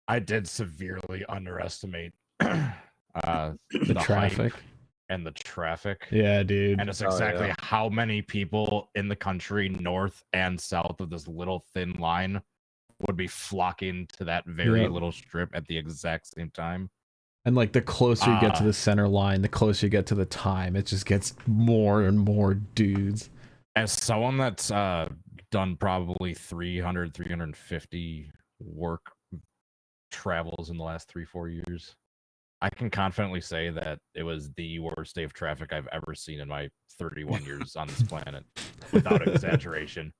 I did severely underestimate The the traffic. hype and the traffic. Yeah, dude. And it's exactly how many people in the country, north and south of this little thin line, would be flocking to that very little strip at the exact same time. And like the closer you get to the center line, the closer you get to the time, it just gets more and more dudes. As someone that's done probably 350 work travels in the last 3-4 years, I can confidently say that it was the worst day of traffic I've ever seen in my 31 years on this planet, without exaggeration.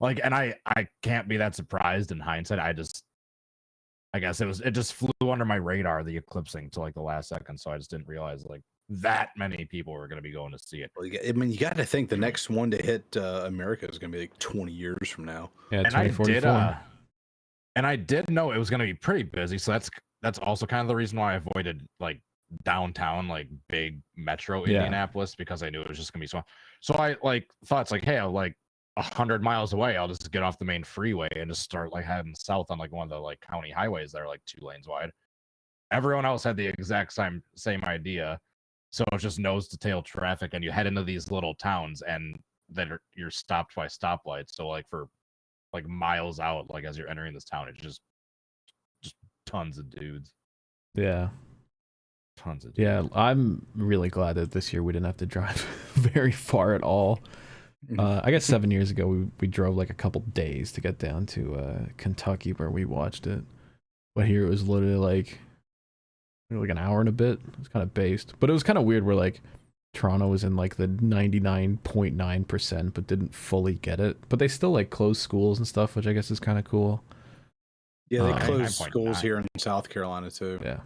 Like, and I can't be that surprised in hindsight. I guess it just flew under my radar, the eclipsing, to like the last second. So I just didn't realize like that many people were going to be going to see it. Well, you got to think the next one to hit America is going to be like 20 years from now. Yeah, and 2044. I did know it was going to be pretty busy. So that's also kind of the reason why I avoided like downtown, like big metro Indianapolis, because I knew it was just going to be so I like thought it's like, hey, I'll like 100 miles away, I'll just get off the main freeway and just start like heading south on like one of the like county highways that are like 2 lanes wide. Everyone else had the exact same idea, so it's just nose to tail traffic, and you head into these little towns, and then you're stopped by stoplights. So like for like miles out, like as you're entering this town. It's just tons of dudes. Yeah. Tons of dudes. Yeah, I'm really glad that this year we didn't have to drive very far at all. I guess 7 years ago we drove like a couple days to get down to Kentucky where we watched it. But here it was literally like an hour and a bit. It's kind of based. But it was kind of weird where like Toronto was in like the 99.9% but didn't fully get it. But they still like closed schools and stuff, which I guess is kind of cool. Yeah, they 99.9. closed schools here in South Carolina too. Yeah.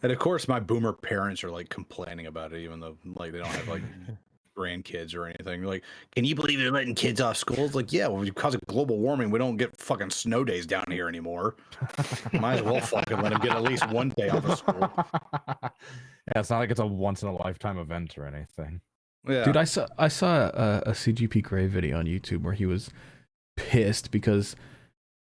And of course, my boomer parents are like complaining about it, even though like they don't have like grandkids or anything. Like, can you believe they're letting kids off school? It's like, yeah, well, because of global warming, we don't get fucking snow days down here anymore. Might as well fucking let them get at least one day off of school. Yeah, it's not like it's a once in a lifetime event or anything. Yeah, Dude, I saw a CGP Grey video on YouTube where he was pissed because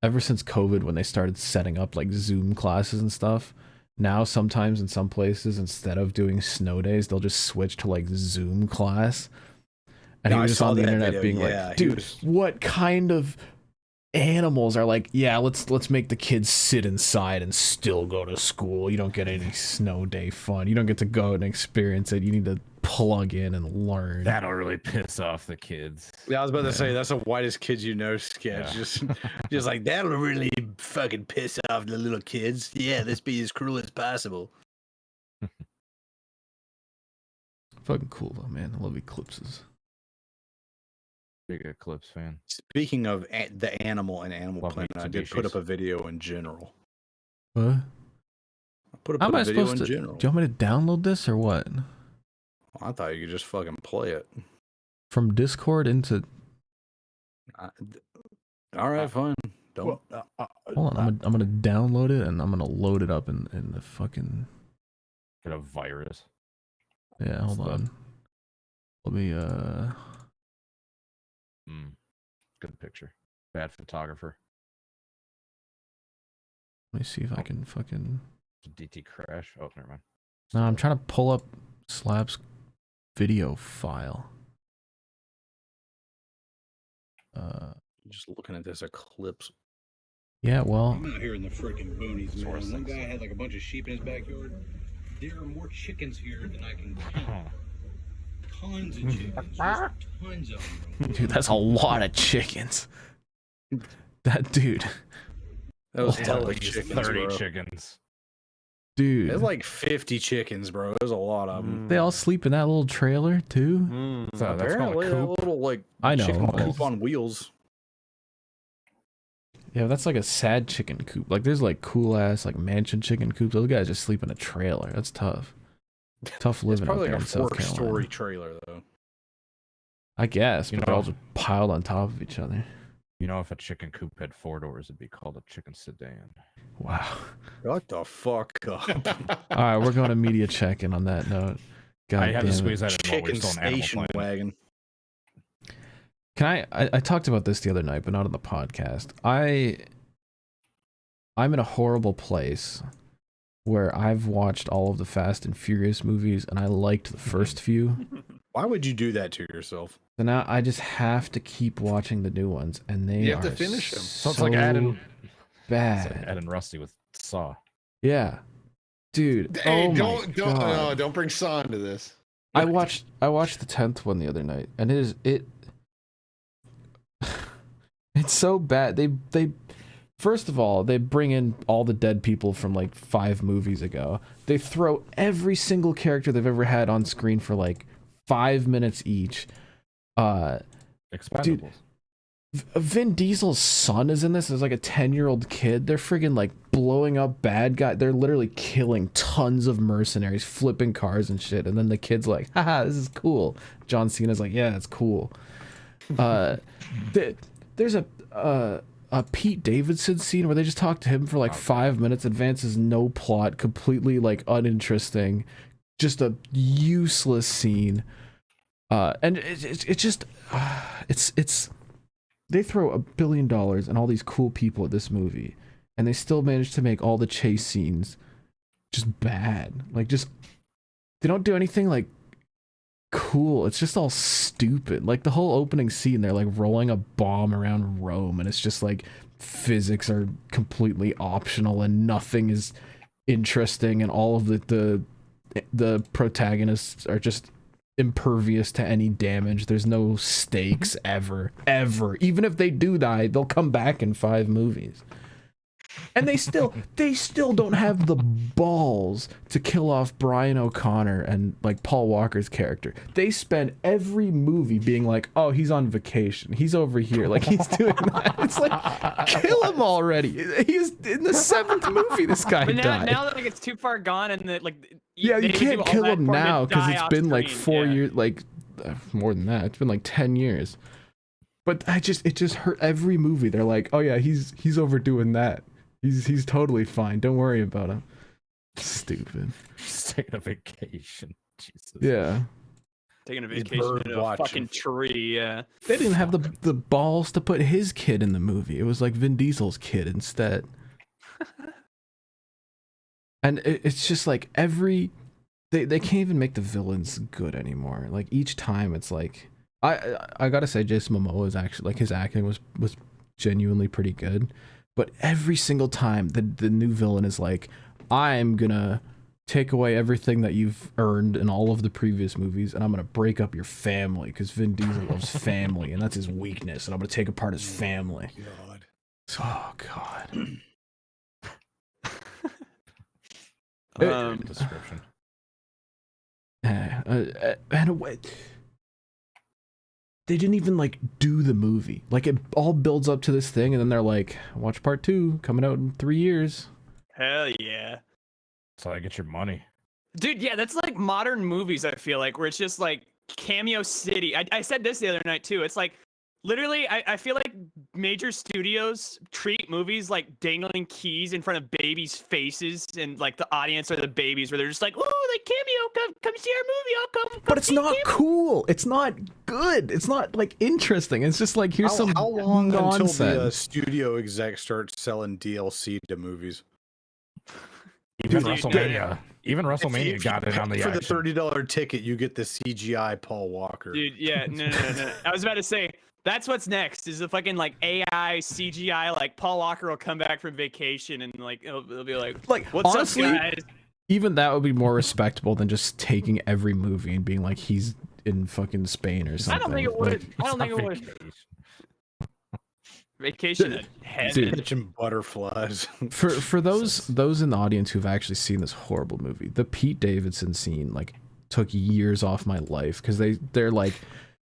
ever since COVID, when they started setting up like Zoom classes and stuff, now sometimes in some places, instead of doing snow days, they'll just switch to like Zoom class. And he was just on the internet being like, dude, what kind of animals are like, yeah, let's make the kids sit inside and still go to school. You don't get any snow day fun. You don't get to go and experience it. You need to plug in and learn. That'll really piss off the kids. Yeah, I was about to say that's the whitest kids you know sketch. Yeah. Just like that'll really fucking piss off the little kids. Yeah, let's be as cruel as possible. Fucking cool though, man. I love eclipses. Big Eclipse fan. Speaking of the animal and Animal Love Planet, I did Mitsubishis. put up a video in general. What? I put How up am I a video supposed in to? general. Do you want me to download this or what? I thought you could just fucking play it. From Discord into. All right, fine. Don't. Hold on, I'm gonna download it and I'm gonna load it up in the fucking. Get a virus. Yeah, hold Stuff. on. Let me Good picture. Bad photographer. let me see if I can fucking. DT crash. Oh, never mind. No, I'm trying to pull up Slap's video file. Just looking at this eclipse. Yeah, well, I'm out here in the freaking boonies, man. Source One things. guy had like a bunch of sheep in his backyard. There are more chickens here than I can count. Tons of chickens. Just tons of them. dude, that's a lot of chickens. That dude, That was Oh, hella Like chickens, 30 bro. chickens. dude. There's like 50 chickens, bro. There's a lot of them. They all sleep in that little trailer too. So that's called Apparently, a that coop. little like I know. chicken but- coop on wheels. Yeah, that's like a sad chicken coop. Like there's like cool ass like mansion chicken coops. Those guys just sleep in a trailer. That's tough. Tough It's living up probably there like a in South Carolina. 4-story trailer, though. I guess, You but they're all know- just piled on top of each other. You know, if a chicken coop had 4 doors, it'd be called a chicken sedan. Wow. What the fuck up? All right, we're going to media check-in on that note. God I had damn to it. squeeze that in while we're Chicken still in Animal station Planet. wagon. Can I talked about this the other night, but not on the podcast. I'm in a horrible place where I've watched all of the Fast and Furious movies and I liked the first few. Why would you do that to yourself? So now I just have to keep watching the new ones and they You have are to finish 'em. so it's like Ed and bad. It's like Ed and Rusty with Saw. Yeah. Dude, Hey, oh don't my don't God. no, don't bring Saw into this. I watched the 10th one the other night and it's so bad. They first of all, they bring in all the dead people from like 5 movies ago. They throw every single character they've ever had on screen for like 5 minutes each. Expendables. Vin Diesel's son is in this as like a 10-year-old kid. They're friggin' like blowing up bad guy. They're literally killing tons of mercenaries, flipping cars and shit. And then the kid's like, haha, this is cool. John Cena's like, yeah, it's cool. There's a Pete Davidson scene where they just talk to him for like 5 minutes, advances no plot, completely like uninteresting, just a useless scene. And it's just they throw $1 billion and all these cool people at this movie, and they still manage to make all the chase scenes just bad. Like, just they don't do anything like cool. It's just all stupid. Like the whole opening scene, they're like rolling a bomb around Rome, and it's just like physics are completely optional and nothing is interesting, and all of the protagonists are just impervious to any damage. There's no stakes ever. Even if they do die, they'll come back in 5 movies. And they still don't have the balls to kill off Brian O'Connor and like Paul Walker's character. They spend every movie being like, oh, he's on vacation, he's over here, like he's doing that. It's like, kill him already. He's in the 7th movie this guy died. Now that like it's too far gone, and that like yeah, you can't kill him now because it's been like screen. 4 years, like more than that. It's been like 10 years. But it just hurt every movie. They're like, oh yeah, he's overdoing that. He's totally fine. Don't worry about him. Stupid. Just taking a vacation. Jesus. Yeah. Taking a He's vacation bird in a watching. fucking tree. Yeah. They didn't have the balls to put his kid in the movie. It was like Vin Diesel's kid instead. And it's just like they can't even make the villains good anymore. Like each time it's like I gotta say Jason Momoa is actually like his acting was genuinely pretty good. But every single time the new villain is like, I'm gonna take away everything that you've earned in all of the previous movies, and I'm gonna break up your family because Vin Diesel loves family, and that's his weakness, and I'm gonna take apart his family. God. Oh God. Good description. And a way, they didn't even like do the movie. Like it all builds up to this thing, and then they're like, watch part 2 coming out in 3 years. Hell yeah. So I get your money. Dude, yeah, that's like modern movies, I feel like, where it's just like Cameo City. I said this the other night too. It's like literally, I feel like major studios treat movies like dangling keys in front of babies' faces, and like the audience are the babies, where they're just like, oh, like Cameo, come see our movie. I'll come. But it's not cool. It's not good. It's not like interesting. It's just like here's some How long nonsense. until the studio execs start selling DLC to movies? Even Dude, WrestleMania. Even WrestleMania If got you in on the pay for action. the $30 ticket, you get the CGI Paul Walker. Dude, yeah, no. I was about to say, that's what's next, is the fucking like AI CGI, like Paul Walker will come back from vacation and like it'll be like, what's honestly, up, guys? even that would be more respectable than just taking every movie and being like he's in fucking Spain or something. I don't think it would. I don't think it would. Vacation. Vacation at heaven. Catching butterflies. For those in the audience who've actually seen this horrible movie, the Pete Davidson scene like took years off my life because they're like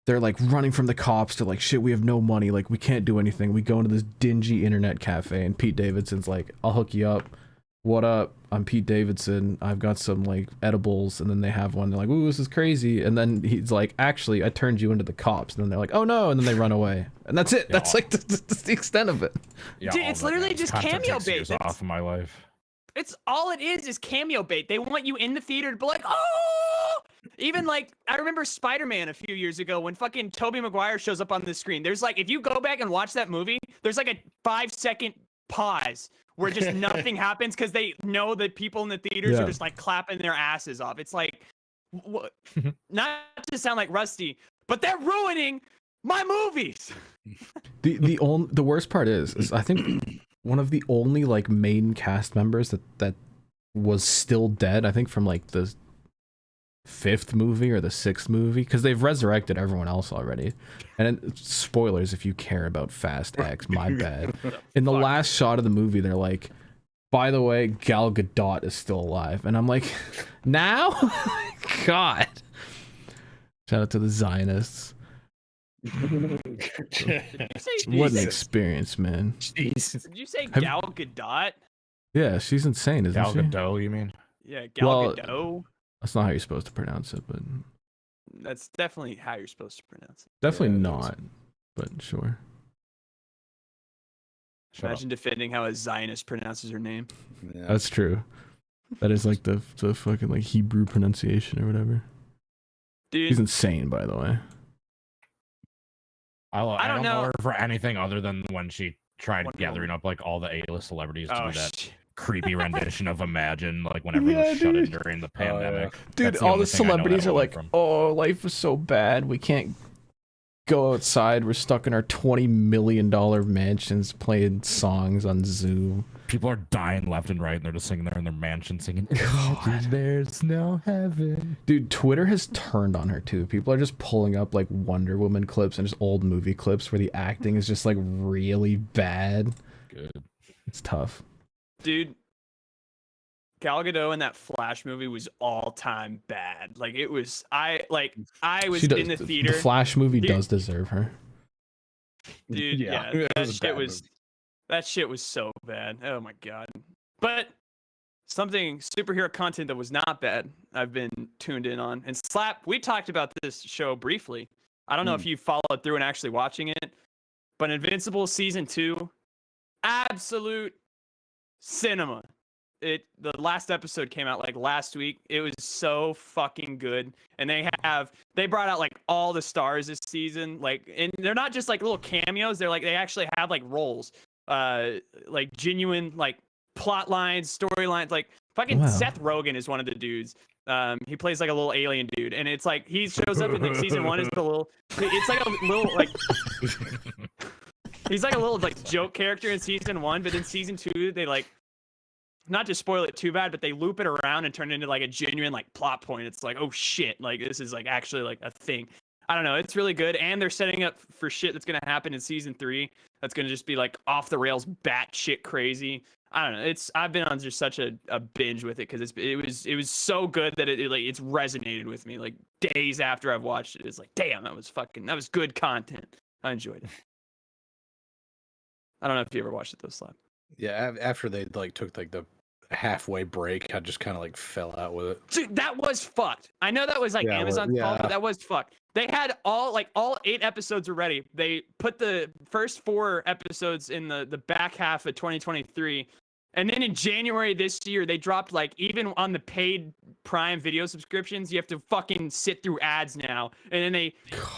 running from the cops to like, shit, we have no money, like we can't do anything. We go into this dingy internet cafe and Pete Davidson's like, I'll hook you up. What up? I'm Pete Davidson. I've got some like edibles. And then they have one. They're like, ooh, this is crazy. And then he's like, actually, I turned you into the cops. And then they're like, oh no. And then they run away. And that's it. That's like that's the extent of it. Yeah, Dude, all it's that, literally man. just Content cameo takes bait. years off of my life. It's all it is cameo bait. They want you in the theater to be like, oh! Even like, I remember Spider-Man a few years ago when fucking Tobey Maguire shows up on the screen. There's like, if you go back and watch that movie, there's like a 5-second pause where just nothing happens because they know that people in the theaters are just like clapping their asses off. It's like, not to sound like Rusty, but they're ruining my movies. The worst part is I think one of the only like main cast members that was still dead, I think from like the 5th movie or the 6th movie, because they've resurrected everyone else already. And spoilers if you care about Fast X, my bad. In the last shot of the movie, they're like, by the way, Gal Gadot is still alive. And I'm like, now? God. Shout out to the Zionists. What an experience, man. Jesus. Did you say Gal Gadot? Yeah, she's insane, isn't Gal she? Gadot, you mean? Yeah, Gal Gadot. That's not how you're supposed to pronounce it, but That's definitely how you're supposed to pronounce it. definitely not. But sure. Imagine defending how a Zionist pronounces her name. Yeah. That's true. That is like the fucking like Hebrew pronunciation or whatever. Dude, He's insane, by the way. I don't know know her for anything other than when she tried gathering up like all the A-list celebrities to do that creepy rendition of Imagine, like whenever it was shut in during the pandemic. Dude, That's the all only the thing I know that celebrities are one like, from. oh, life is so bad. We can't go outside. We're stuck in our $20 million mansions playing songs on Zoom. People are dying left and right, and they're just sitting there in their mansion singing, "Imagine there's no heaven." Dude, Twitter has turned on her too. People are just pulling up like Wonder Woman clips and just old movie clips where the acting is just like really bad. Good. It's tough. Dude, Gal Gadot in that Flash movie was all time bad. Like it was, I was She does, in the theater. The Flash movie Dude. does deserve her. Dude, yeah, it that was a shit bad was movie. that shit was so bad. Oh my god. But something superhero content that was not bad, I've been tuned in on. And Slap, we talked about this show briefly. I don't know if you followed through and actually watching it, but Invincible season 2, absolute cinema. The last episode came out like last week. It was so fucking good. And they brought out like all the stars this season. Like, and they're not just like little cameos. They're like, they actually have like roles, like genuine like plot lines, storylines. Like fucking Wow. Seth Rogen is one of the dudes. He plays like a little alien dude, and it's like he shows up in like season 1 as the little. It's like a little like. He's like a little like joke character in season 1, but in season 2 they like. Not to spoil it too bad, but they loop it around and turn it into like a genuine like plot point. It's like, oh shit, like this is like actually like a thing. I don't know, it's really good, and they're setting up for shit that's gonna happen in season 3. That's gonna just be like off the rails, batshit crazy. I don't know. I've been on just such a binge with it because it was so good that it's resonated with me like days after I've watched it. It's like, damn, that was good content. I enjoyed it. I don't know if you ever watched it though, Slap. Yeah, after they like took like the halfway break, I just kind of like fell out with it. Dude, that was fucked. I know that was like Yeah, Amazon's fault, yeah. but that was fucked. They had all 8 episodes already. They put the first 4 episodes in the back half of 2023. And then in January this year, they dropped like even on the paid Prime Video subscriptions, you have to fucking sit through ads now. And then they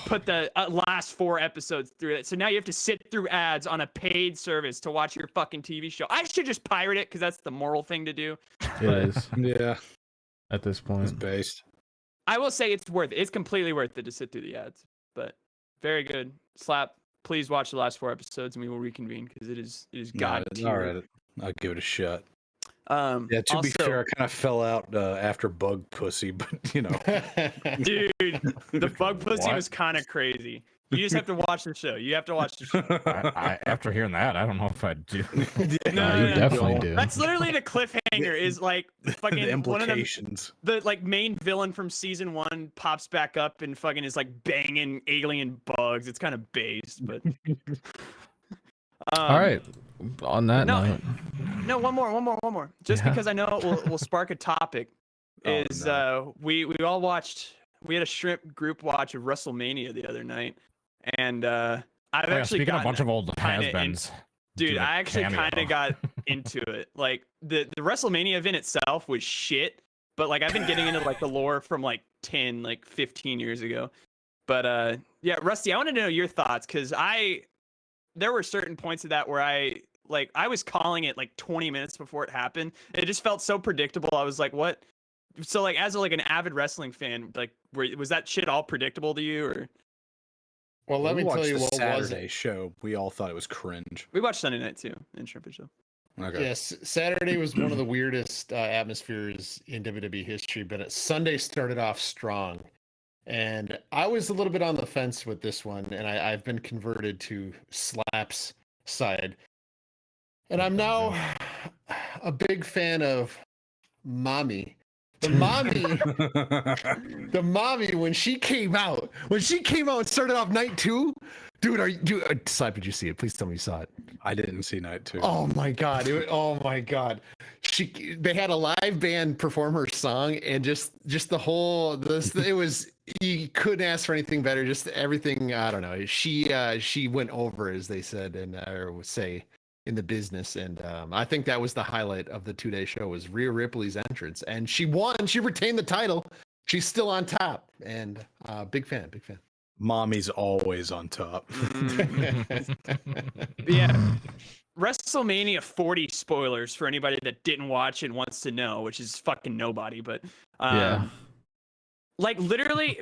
put the last 4 episodes through it. So now you have to sit through ads on a paid service to watch your fucking TV show. I should just pirate it because that's the moral thing to do. It is Yeah, at this it's point. based. I will say it's worth it. It's completely worth it to sit through the ads. But very good. Slap, please watch the last 4 episodes and we will reconvene because it is god tier. All right, I'll give it a shot. Yeah, to be also- fair, I kind of fell out after Bug Pussy, but you know. Dude, the bug pussy What? was kind of crazy. You just have to watch the show. You have to watch the show. I after hearing that, I don't know if I do. No, you definitely do. That's literally the cliffhanger. Is like fucking The one of implications. the like main villain from season 1 pops back up and fucking is like banging alien bugs. It's kind of based, but. All right. On that no, note, No, one more. Just Yeah. because I know it will spark a topic. Oh, Is no. we all watched. We had a shrimp group watch of WrestleMania the other night, and I've actually speaking of a gotten bunch of old kinda has-beens. Dude, do a I actually cameo. kind of got into it. Like the WrestleMania event itself was shit, but like I've been getting into like the lore from like 15 years ago. But yeah, Rusty, I want to know your thoughts because there were certain points of that where I was calling it like 20 minutes before it happened. It just felt so predictable. I was like, what? So like as an avid wrestling fan, like was that shit all predictable to you or? Well, let We me tell watched you the what was Saturday show. We all thought it was cringe. We watched Sunday night too in Shrimpage though. Okay. Yes, Saturday was one of the weirdest atmospheres in WWE history, but Sunday started off strong. And I was a little bit on the fence with this one, and I've been converted to Slap's side. And I'm now a big fan of Mommy. The mommy, when she came out and started off night 2, dude, Slap, did you see it? Please tell me you saw it. I didn't see night 2. Oh my god! Oh my god! They had a live band perform her song, and just the whole it was, you couldn't ask for anything better. Just everything. I don't know. She went over, as they said, and or would say in the business, and I think that was the highlight of the 2-day show was Rhea Ripley's entrance, and she won. She retained the title. She's still on top, and big fan. Mommy's always on top. Yeah. WrestleMania 40 spoilers for anybody that didn't watch and wants to know, which is fucking nobody. But Yeah. like literally,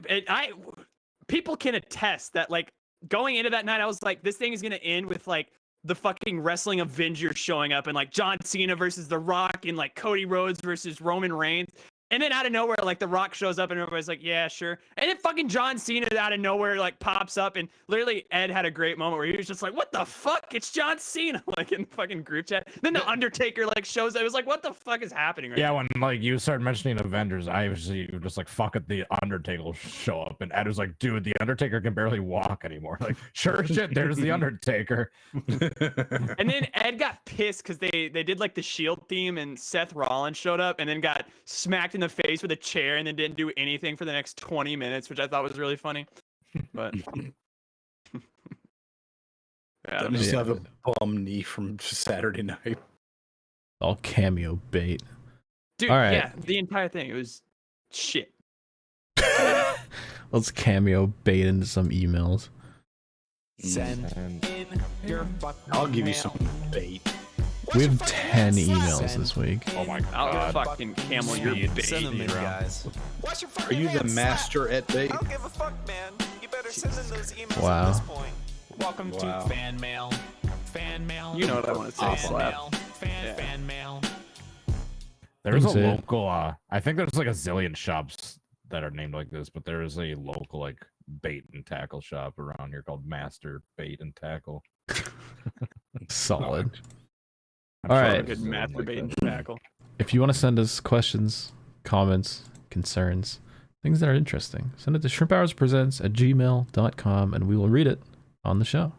people can attest that like going into that night, I was like, this thing is gonna end with like the fucking wrestling Avengers showing up and like John Cena versus The Rock and like Cody Rhodes versus Roman Reigns. And then out of nowhere, like The Rock shows up and everybody's like, yeah, sure. And then fucking John Cena out of nowhere like pops up, and literally Ed had a great moment where he was just like, what the fuck? It's John Cena, like in the fucking group chat. Then the Undertaker like shows up. It was like, what the fuck is happening right now? When like you started mentioning Avengers, I was just like, fuck it, the Undertaker will show up. And Ed was like, dude, the Undertaker can barely walk anymore. Like, sure as shit, there's the Undertaker. And then Ed got pissed because they did like the Shield theme, and Seth Rollins showed up and then got smacked in the face with a chair and then didn't do anything for the next 20 minutes, which I thought was really funny. But I just have a bum knee from Saturday night. All cameo bait. dude, all right. yeah, the entire thing, it was shit. Let's cameo bait into some emails. Send in your I'll give you some bait. We have 10 emails this week. Oh my I'll god. fucking camel your bait. Send them in, guys. Are you the master at bait? I don't give a fuck, man. You better send in those emails Wow. at this point. Welcome Wow. to fan mail. Fan mail. You know what I want to say, Fan Slap. mail. Fan mail. There's a That's it. local, I think there's like a zillion shops that are named like this, but there is a local like bait and tackle shop around here called Master Bait and Tackle. Solid. I'm All sure right. there's Good something like masturbate and that. tackle. If you want to send us questions, comments, concerns, things that are interesting, send it to ShrimpHoursPresents@gmail.com and we will read it on the show.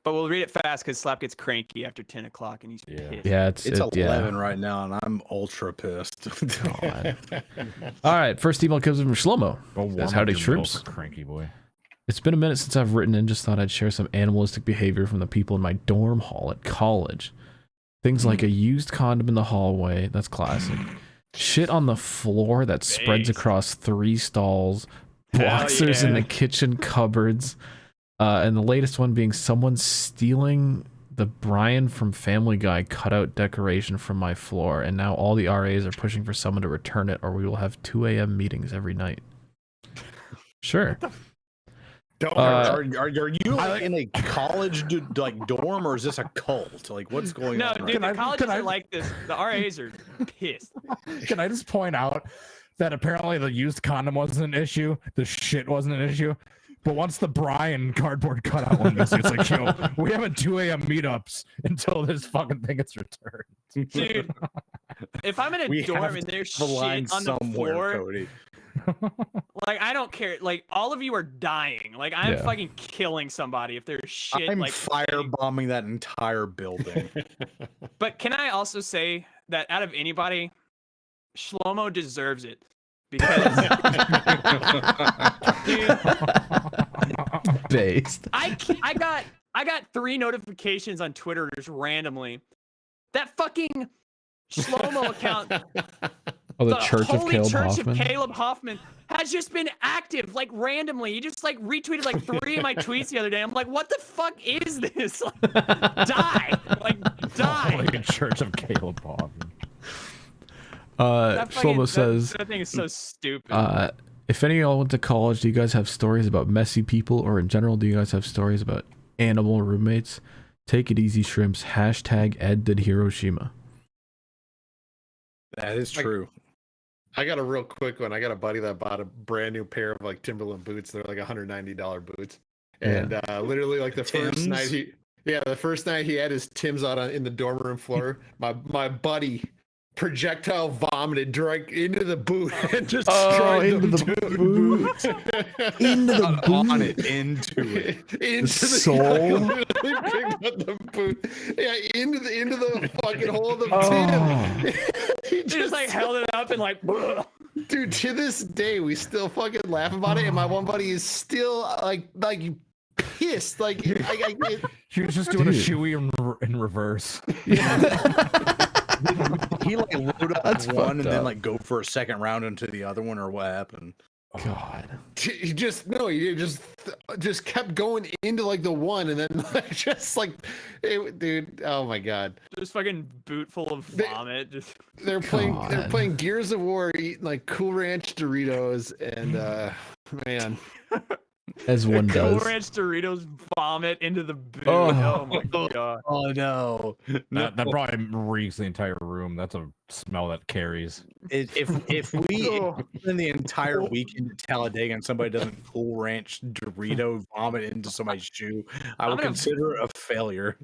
But we'll read it fast because Slap gets cranky after 10 o'clock and he's Yeah. pissed. Yeah, It's 11 right now, and I'm ultra pissed. God. All right, first email comes from Shlomo. Go warm Says, up howdy, your milk, Shrimps. cranky boy. It's been a minute since I've written in. Just thought I'd share some animalistic behavior from the people in my dorm hall at college. Things like a used condom in the hallway. That's classic. Shit on the floor that spreads Based. across 3 stalls. Hell Boxers in yeah. the kitchen cupboards. And the latest one being someone stealing the Brian from Family Guy cutout decoration from my floor. And now all the RAs are pushing for someone to return it, or we will have 2 a.m. meetings every night. Sure. Are you like in a college like dorm, or is this a cult? Like, what's going No, on? dude, right the now? colleges are like this. The RAs are pissed. Can I just point out that apparently the used condom wasn't an issue, the shit wasn't an issue, but once the Brian cardboard cutout one gets, it's like, yo, we have a 2 a.m. meetups until this fucking thing gets returned. Dude, if I'm in a We dorm have and there's the line shit on the somewhere, floor, Cody. like I don't care. Like all of you are dying. Like I'm Yeah. fucking killing somebody if there's shit. I'm like firebombing that entire building. But can I also say that out of anybody, Shlomo deserves it because dude, Based. I got 3 notifications on Twitter just randomly. That fucking Shlomo account, Oh, the Church of Holy Caleb Church Hoffman. of Caleb Hoffman, has just been active like randomly. He just like retweeted like 3 of my tweets the other day. I'm like, what the fuck is this? Die, like die. Holy Church of Caleb Hoffman. Shlomo says, that thing is so stupid. if any of y'all went to college, do you guys have stories about messy people, or in general, do you guys have stories about animal roommates? Take it easy, Shrimps. # Ed did Hiroshima. That is true. I got a real quick one. I got a buddy that bought a brand new pair of like Timberland boots. They're like $190 boots. And literally like the first night the first night he had his Timbs out in the dorm room floor, my buddy projectile vomited direct into the boot and just destroyed into them, the dude. boot. Into the Not on it, into it. Into the soul? literally picked up the boot. Yeah, into the fucking hole of the Tim. He just like held it up and like, dude, to this day we still fucking laugh about it, and my one buddy is still like pissed. Like He was just doing a Dude. shoey in reverse. He like load up That's one fucked and then up. like go for a second round into the other one, or what happened? God. He just just kept going into like the one, and then just like, dude. Oh my god. Just fucking boot full of vomit. Just They're playing God. Gears of War, eating like Cool Ranch Doritos, and man. As one Cool does. Ranch Doritos vomit into the boot. Oh. Oh my god. Oh no. That probably reeks the entire room. That's a smell that carries. If we spend the entire weekend in Talladega and somebody doesn't Cool Ranch Dorito vomit into somebody's shoe, I would consider it a failure.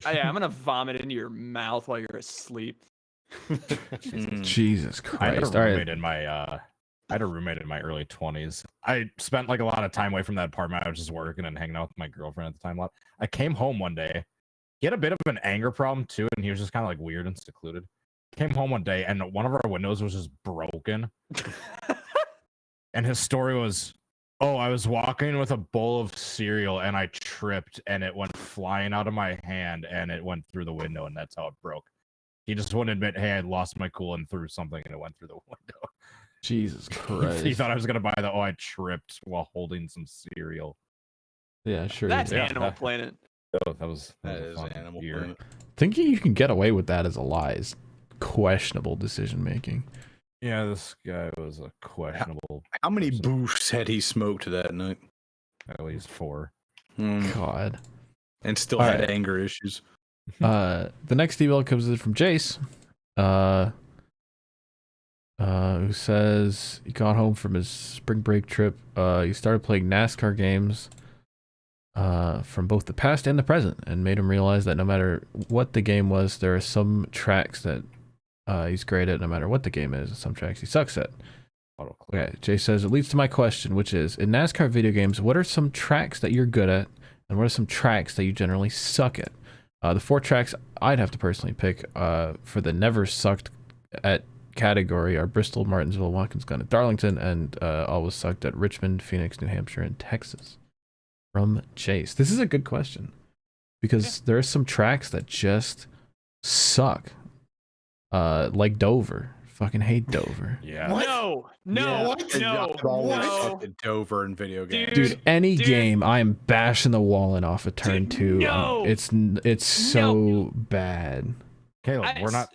Oh, yeah, I'm gonna vomit into your mouth while you're asleep. Jesus I had a Christ. All right. roommate in my I had a roommate in my early 20s. I spent like a lot of time away from that apartment. I was just working and hanging out with my girlfriend at the time a lot. I came home one day. He had a bit of an anger problem too, and he was just kind of like weird and secluded. Came home one day and one of our windows was just broken. And his story was, oh, I was walking with a bowl of cereal and I tripped and it went flying out of my hand and it went through the window and that's how it broke. He just wouldn't admit, hey, I lost my cool and threw something and it went through the window. Jesus Christ. He thought I was gonna buy the I tripped while holding some cereal. Yeah, sure. That's Yeah, Animal that- Planet. Oh, that was That a is fun Animal year. Planet. Thinking you can get away with that as a lie is questionable decision making. Yeah, this guy was a questionable. How many person. boofs had he smoked that night? At least 4. God. And still All had right. anger issues. The next email comes in from Jace. Who says he got home from his spring break trip. He started playing NASCAR games from both the past and the present, and made him realize that no matter what the game was, there are some tracks that he's great at no matter what the game is, and some tracks he sucks at. Okay, Jay says, it leads to my question, which is, in NASCAR video games, what are some tracks that you're good at, and what are some tracks that you generally suck at? The 4 tracks I'd have to personally pick for the never sucked at category are Bristol, Martinsville, Watkins Glen, and Darlington, and always sucked at Richmond, Phoenix, New Hampshire, and Texas. From Chase. This is a good question, because there are some tracks that just suck. Like Dover. Fucking hate Dover. Yeah. What? No, Yeah, what? I've always no. sucked at Dover in video games. Dude, any Dude. game I am bashing the wall in off a turn Dude, 2. no. It's so bad. Caleb, I-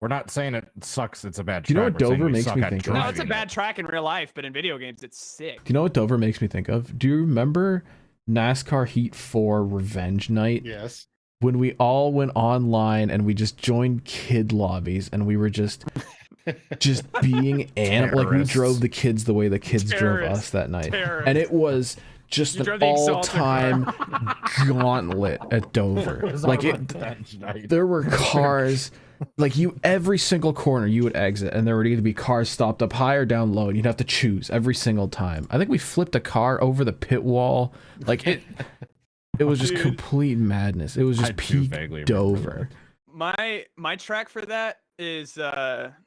we're not saying it sucks. It's a bad. Do you know track, what we're saying Dover we makes suck me at think of? No, driving it's a it. bad track in real life, but in video games, it's sick. Do you know what Dover makes me think of? Do you remember NASCAR Heat 4 Revenge Night? Yes. When we all went online and we just joined kid lobbies and we were just being like we Terrorists. drove the kids the way the kids drove Terrorists. us that night. Terrorists. And it was just You an drove the Exalted all-time gauntlet at Dover. It was Like our it, revenge night. there were cars like every single corner you would exit and there would either be cars stopped up high or down low and you'd have to choose every single time. I think we flipped a car over the pit wall. Like it was just Dude. complete madness. It was I just do peak vaguely remember Dover. My track for that is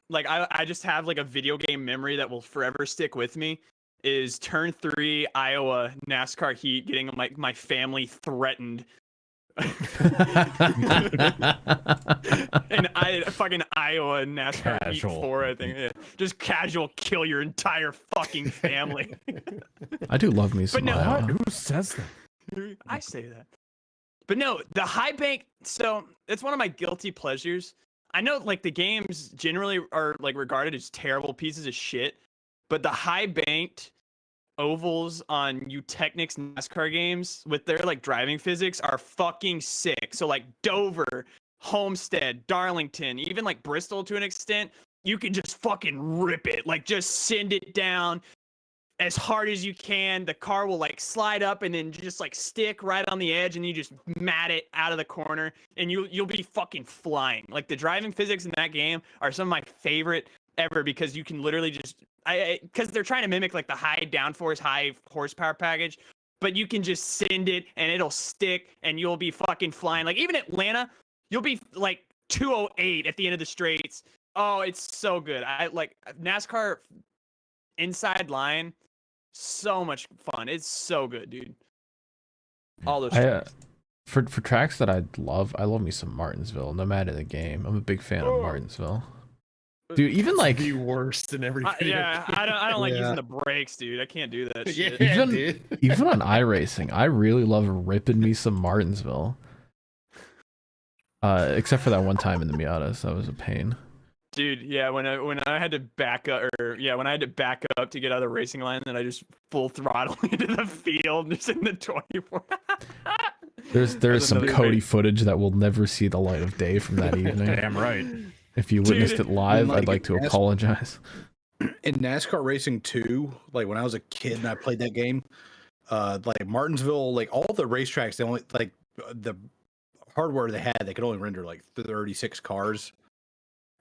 like I just have like a video game memory that will forever stick with me. Is turn 3 Iowa NASCAR Heat getting my family threatened. And I fucking Iowa NASCAR Casual. Heat 4, I think. Yeah. Just casual kill your entire fucking family. I do love me some no, Iowa. What? Who says that? I say that. But no, the high bank, so it's one of my guilty pleasures. I know like the games generally are like regarded as terrible pieces of shit, but the high banked ovals on Technics NASCAR games with their like driving physics are fucking sick. So like Dover, Homestead, Darlington, even like Bristol to an extent, you can just fucking rip it. Like just send it down as hard as you can. The car will like slide up and then just like stick right on the edge and you just mat it out of the corner and you'll be fucking flying. Like the driving physics in that game are some of my favorite ever because you can literally just because they're trying to mimic like the high downforce, high horsepower package, but you can just send it and it'll stick and you'll be fucking flying. Like even Atlanta, you'll be like 208 at the end of the straights. Oh, it's so good. I like NASCAR inside line. So much fun. It's so good, dude. All those tracks. For tracks that I love me some Martinsville, no matter the game. I'm a big fan of Martinsville. Dude, even like the worst in every video. I don't like Yeah. using the brakes, dude. I can't do that Yeah, shit. Even- dude. even on iRacing, I really love ripping me some Martinsville. Except for that one time in the Miatas, that was a pain. Dude, yeah, when I had to back up, when I had to back up to get out of the racing line, then I just full throttle into the field, just in the 24. There's some another Cody great- footage that will never see the light of day from that evening. Damn right. If you Dude, witnessed it live, like, I'd like to that's- apologize. In NASCAR Racing 2, like when I was a kid and I played that game, like Martinsville, like all the racetracks, they only like the hardware they had, they could only render like 36 cars.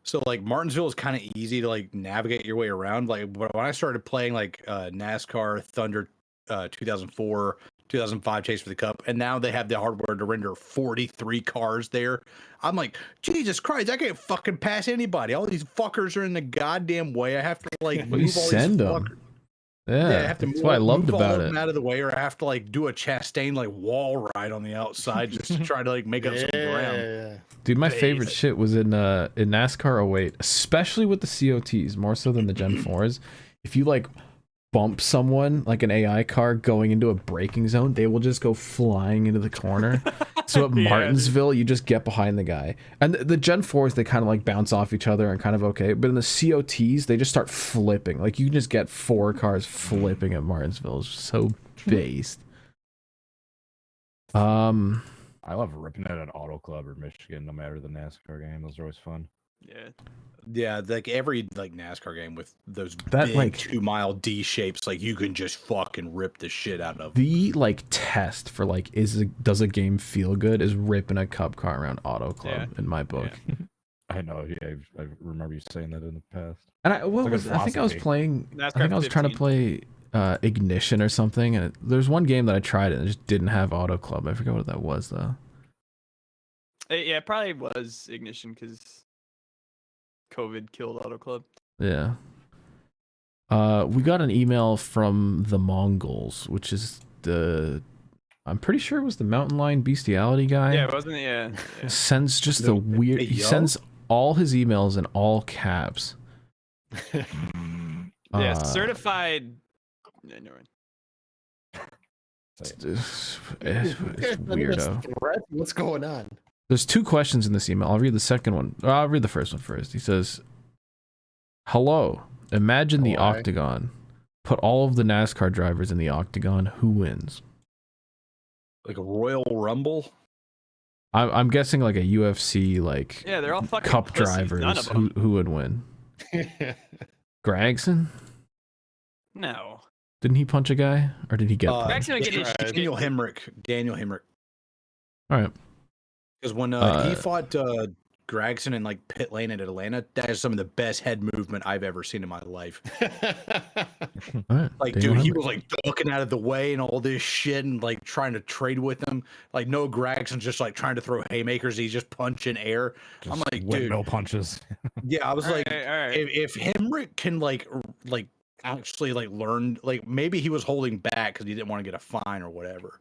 So like Martinsville is kind of easy to like navigate your way around. Like when I started playing like NASCAR Thunder 2004, 2005 Chase for the Cup, and now they have the hardware to render 43 cars there. I'm like, Jesus Christ, I can't fucking pass anybody. All these fuckers are in the goddamn way. I have to like Well, you move all send these them. fuckers. Yeah, I have to that's move, what I loved move all about of it. them out of the way, or I have to like do a Chastain like wall ride on the outside just to try to like make up some ground. Yeah. Dude, my favorite shit was in NASCAR 08, especially with the COTs, more so than the Gen 4s. If you like bump someone, like an AI car going into a braking zone, they will just go flying into the corner. So at Yeah, Martinsville, you just get behind the guy. And the Gen 4s, they kind of like bounce off each other and kind of okay. But in the COTs, they just start flipping. Like you can just get 4 cars flipping at Martinsville. It's so based. I love ripping it at Auto Club or Michigan, no matter the NASCAR game. Those are always fun. Yeah. Yeah, like every like NASCAR game with those That, big like- 2-mile D shapes, like you can just fucking rip the shit out of. The like test for like does a game feel good is ripping a cup car around Auto Club in my book. I know. Yeah, I remember you saying that in the past. And I like a think I was philosophy. playing. I NASCAR think I was trying to 15. play Ignition or something, and there's one game that I tried and it just didn't have Auto Club. I forget what that was though. Yeah, it probably was Ignition because COVID killed Auto Club. Yeah. We got an email from the Mongols, which is I'm pretty sure it was the Mountain Lion Bestiality guy. Yeah, wasn't it? Yeah. yeah. Sends just the weird. Hey, He yo? sends all his emails in all caps. Yeah, certified. Yeah, never mind. It's weirdo. What's going on? There's 2 questions in this email. I'll read the second one. I'll read the first one first. He says, "Hello. Imagine the Hello. octagon. Put all of the NASCAR drivers in the octagon. Who wins?" Like a Royal Rumble. I'm guessing like a UFC like Yeah, they're all fucking cup pussies, none drivers. of them. Who would win? Gregson? No. Didn't he punch a guy, or did he get? punched? Gregson would get his tried. shit. Daniel Hemrick. All right. Because when he fought Gregson in like pit lane at Atlanta, that is some of the best head movement I've ever seen in my life. All right. Like, Daniel dude, he Hemrick. was like ducking out of the way and all this shit and like trying to trade with him. Like, no, Gregson's just like trying to throw haymakers. He's just punching air. I'm like, dude, windmill punches. yeah, I was like, all right. if Hemrick can like actually like learn, like maybe he was holding back because he didn't want to get a fine or whatever.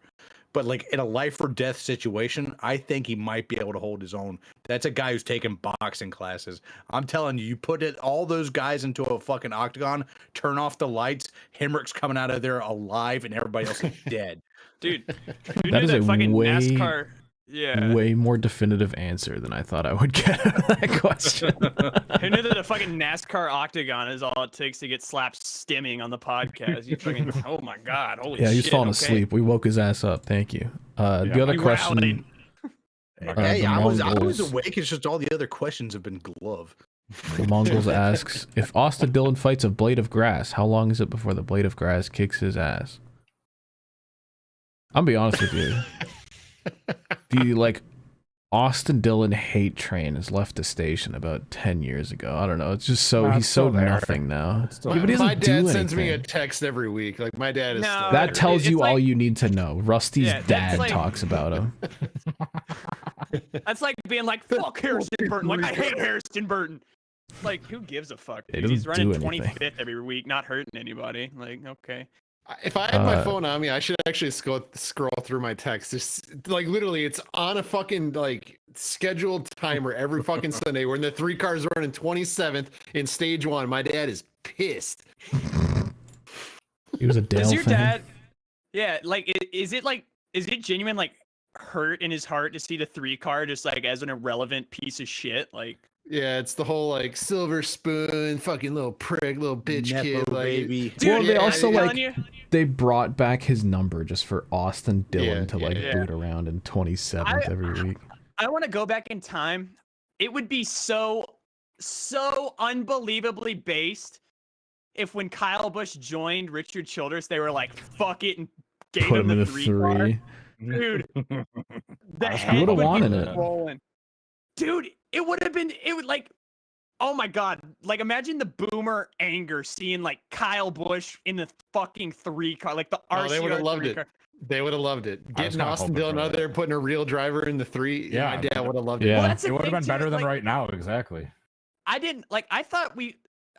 But like in a life or death situation, I think he might be able to hold his own. That's a guy who's taking boxing classes. I'm telling you, you put all those guys into a fucking octagon, turn off the lights, Hemrick's coming out of there alive, and everybody else is dead. Dude, who That knew is that a fucking way- NASCAR? Yeah. Way more definitive answer than I thought I would get out of that question. Who knew that a fucking NASCAR octagon is all it takes to get slapped stimming on the podcast? You fucking, oh my god, holy shit. Yeah, he's falling okay. asleep. We woke his ass up. Thank you. The Yeah, other You question. rallied. Hey, the I was Mongols- awake. It's just all the other questions have been glove. The Mongols asks, if Austin Dillon fights a blade of grass, how long is it before the blade of grass kicks his ass? I'll be honest with you. The like Austin Dillon hate train has left the station about 10 years ago. I don't know. It's just so Nah, he's it's so still there. nothing now. It's still Yeah, but he there. My doesn't dad do sends me a anything. text every week. Like my dad is No, still That there. tells it's you all like- you need to know. Rusty's Yeah, that's dad like- talks about him. That's like being like, fuck Harrison Burton. Like, I hate Harrison Burton. Like, who gives a fuck? He Dude? He's doesn't running do anything. 25th every week, not hurting anybody. Like, okay. If I had my phone on me, I should actually scroll through my text. Just like literally, it's on a fucking like scheduled timer every fucking Sunday. We're in the 3 cars running 27th in stage 1. My dad is pissed. He was a Dale Does your fan. dad? Yeah, like is it genuine like hurt in his heart to see the 3 car just like as an irrelevant piece of shit? Like, Yeah, it's the whole like silver spoon, fucking little prick, little bitch Nepo kid, like, baby. dude, Well, they yeah, also yeah. like they brought back his number just for Austin Dillon Yeah, to like yeah. boot around in 27th every week. I want to go back in time. It would be so unbelievably based if when Kyle Busch joined Richard Childress, they were like, fuck it, and gave Put him him in the a 3 3. car. Dude, the head would've would wanted be it. rolling. Dude, it would have been, it would like, oh my God. Like, imagine the boomer anger seeing like Kyle Busch in the fucking 3 car, like the RCR. Oh, they would have loved 3 it. car. They would have loved it. I was Getting kinda Austin hoping Dillon for out that. there, putting a real driver in the 3. Yeah, my dad would have loved Yeah. Well, it. that's the It would have thing, been too, better than like, right now, exactly. I didn't like. I thought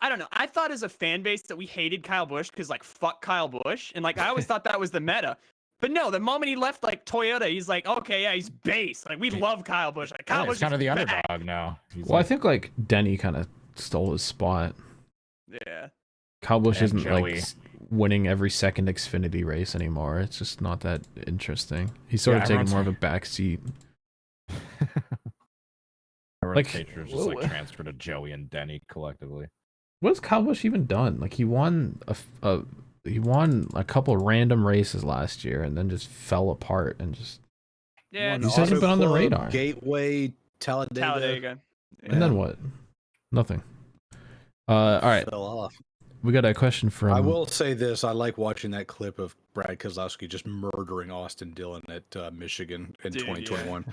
I don't know. I thought as a fan base that we hated Kyle Busch because like fuck Kyle Busch, and like I always thought that was the meta. But no, the moment he left like Toyota, he's like, okay, yeah, he's base. Like we love Kyle Busch. Like Kyle Yeah, Busch he's kind of is the back. underdog now. He's Well, I like, think like Denny kind of stole his spot. Yeah. Kyle Busch And isn't Joey. like winning every second Xfinity race anymore. It's just not that interesting. He's sort Yeah, of taking everyone's- more of a back seat. like, like- just like transferred to Joey and Denny collectively. What's Kyle Busch even done? Like he won he won a couple random races last year and then just fell apart and just Yeah. One He just hasn't Auto been on the Club, radar. Gateway, Talladega. Talladega. and then what? Nothing. All right, Fell off. we got a question from. I will say this: I like watching that clip of Brad Keselowski just murdering Austin Dillon at Michigan in Dude, yeah. 2021.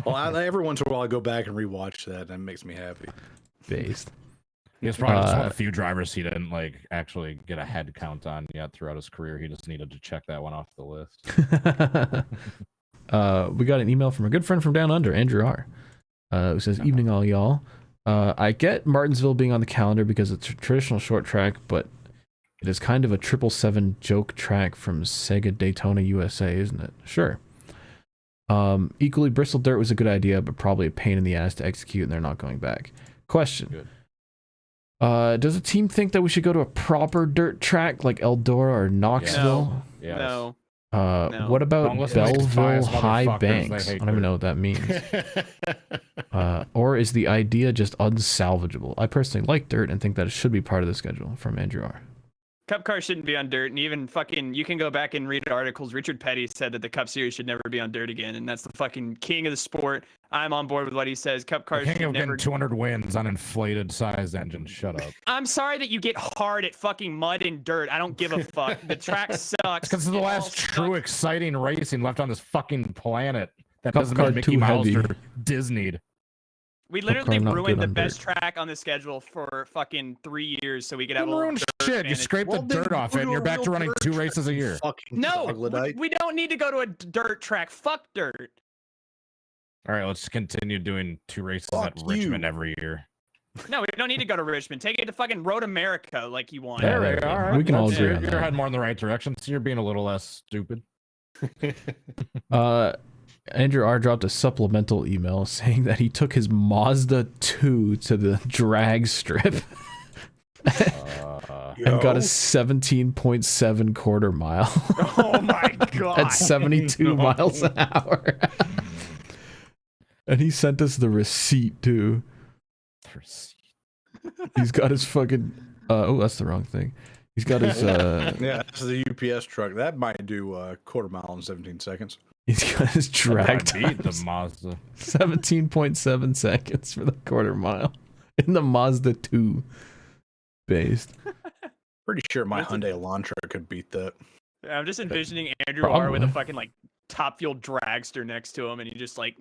Well, every once in a while I go back and rewatch that, and it makes me happy. based. He's probably just one of the few drivers he didn't like actually get a head count on yet throughout his career. He just needed to check that one off the list. We got an email from a good friend from down under, Andrew R. Who says, "Evening, all y'all. I get Martinsville being on the calendar because it's a traditional short track, but it is kind of a 777 joke track from Sega Daytona USA, isn't it? Sure. Equally, Bristol Dirt was a good idea, but probably a pain in the ass to execute, and they're not going back. Question. Good. Does the team think that we should go to a proper dirt track like Eldora or Knoxville? Yes. No. What Don't about listen to these Belleville biased High motherfuckers, they Banks? I hate don't even dirt. know what that means. Or is the idea just unsalvageable? I personally like dirt and think that it should be part of the schedule. From Andrew R. Cup cars shouldn't be on dirt, and even fucking you can go back and read articles. Richard Petty said that the Cup Series should never be on dirt again, and that's the fucking king of the sport. I'm on board with what he says. Cup cars King should of never. getting 200 wins on inflated sized engines. Shut up. I'm sorry that you get hard at fucking mud and dirt. I don't give a fuck. The track sucks. Because it's the It all last true sucks. exciting racing left on this fucking planet. That Cup doesn't car mean Mickey too Mouse heavy. or Disney'd. We Cup literally car not ruined good the on best dirt. track on the schedule for fucking 3 years so we could have a Don't little ruin dirt shit. You advantage. scrape the Well, then dirt off go it and to you're a back to real running dirt 2 track, races a year. Fucking No, troglodyte. we don't need to go to a dirt track. Fuck dirt. All right, let's continue doing 2 races Fuck at Richmond you. every year. No, we don't need to go to Richmond. Take it to fucking Road America like you want. Yeah, there we go. We can all agree on You're that. heading more in the right direction, so you're being a little less stupid. Andrew R. dropped a supplemental email saying that he took his Mazda 2 to the drag strip and got a 17.7 quarter mile Oh my god. at 72 miles an hour. And he sent us the receipt too. He's got his fucking oh, that's the wrong thing. He's got his Yeah, this is a UPS truck. That might do a quarter mile in 17 seconds. he's got his drag That beat the times. Mazda. 17.7 seconds for the quarter mile in the Mazda 2 based. Pretty sure my Hyundai Elantra could beat that. Yeah, I'm just envisioning Andrew R with a Probably. fucking like top fuel dragster next to him, and he just like.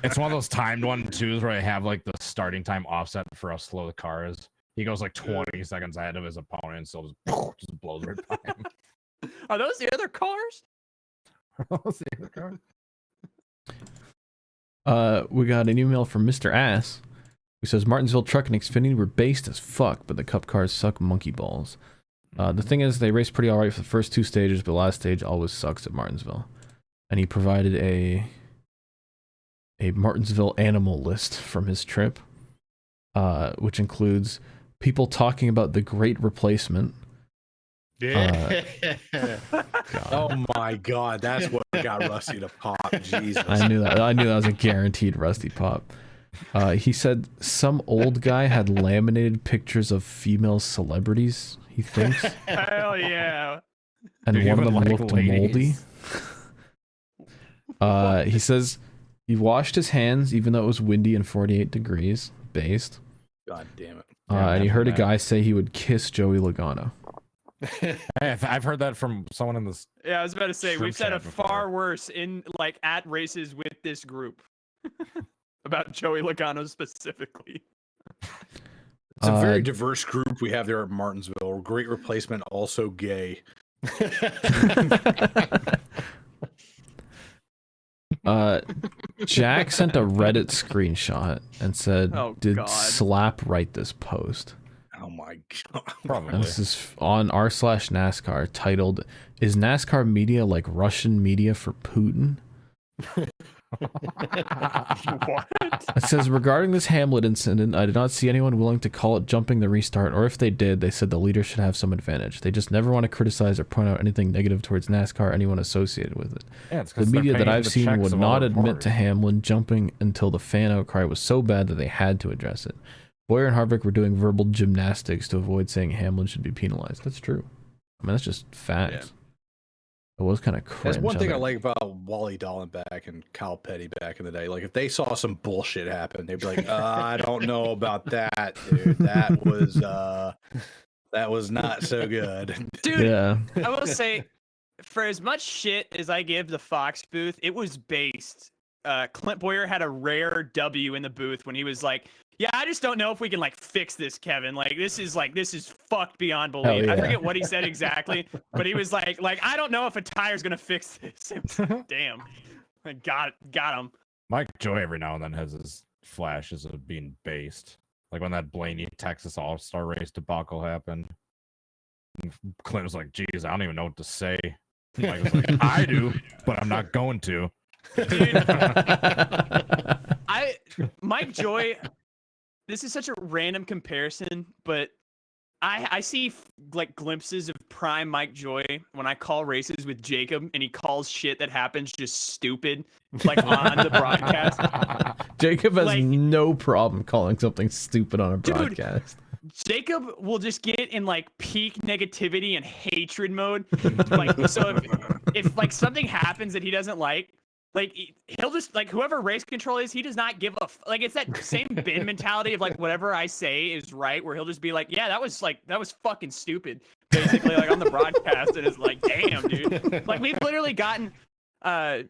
It's one of those timed 1-2s where I have like the starting time offset for how slow the car is. He goes like 20 seconds ahead of his opponent and still just blows right by him. Are those the other cars? We got an email from Mr. Ass who says Martinsville Truck and Xfinity were based as fuck, but the Cup cars suck monkey balls. The thing is, they race pretty alright for the first 2 stages, but the last stage always sucks at Martinsville. And he provided a Martinsville animal list from his trip, which includes people talking about the Great Replacement. Yeah. Oh my god, that's what got Rusty to pop. Jesus. I knew that was a guaranteed Rusty pop. He said some old guy had laminated pictures of female celebrities, he thinks, Hell yeah. and Dude, one of even them like looked ladies. moldy. He says he washed his hands even though it was windy and 48 degrees, based. God damn it. And he heard a guy say he would kiss Joey Logano. Hey, I've heard that from someone in this. Yeah, I was about to say, Shrimp we've said chat it before. far worse in like at races with this group about Joey Logano specifically. It's a very diverse group we have there at Martinsville. Great Replacement, also gay. Jack sent a Reddit screenshot and said, Oh, "Did God. Slap write this post?" Oh my god. Probably. And this is on r/NASCAR, titled, "Is NASCAR media like Russian media for Putin?" What? It says, regarding this Hamlet incident, I did not see anyone willing to call it jumping the restart, or if they did, they said the leader should have some advantage. They just never want to criticize or point out anything negative towards NASCAR or anyone associated with it. Yeah, it's The 'cause they're media that paying I've the seen checks would of all not the admit to reporters. Hamlin jumping until the fan outcry was so bad that they had to address it. Boyer and Harvick were doing verbal gymnastics to avoid saying Hamlin should be penalized. That's true. I mean, that's just facts. Yeah. It was kind of cringe. That's one thing I mean, like about Wally Dallenbach and Kyle Petty back in the day. Like, if they saw some bullshit happen, they'd be like, I don't know about that, dude. That was not so good. Dude, Yeah. I will say, for as much shit as I give the Fox booth, it was based. Clint Boyer had a rare W in the booth when he was like, "Yeah, I just don't know if we can like fix this, Kevin. This is fucked beyond belief." yeah. I forget what he said exactly, but he was like I don't know if a tire's gonna fix this. It was- Damn, I got him. Mike Joy every now and then has his flashes of being based. Like when that Blaney Texas All-Star race debacle happened. And Clint was like, geez, I don't even know what to say. Mike was like, I do, but I'm not going to. Dude, Mike Joy. This is such a random comparison, but I see like glimpses of prime Mike Joy when I call races with Jacob, and he calls shit that happens just stupid, like on the broadcast. Jacob has Like- no problem calling something stupid on a Dude, broadcast. Jacob will just get in like peak negativity and hatred mode. Like, so if like something happens that he doesn't like he'll just like whoever race control is, he does not give a like. It's that same bin mentality of like whatever I say is right, where he'll just be like, yeah, that was fucking stupid, basically, like on the broadcast, and it's like, damn, dude. Like we've literally gotten.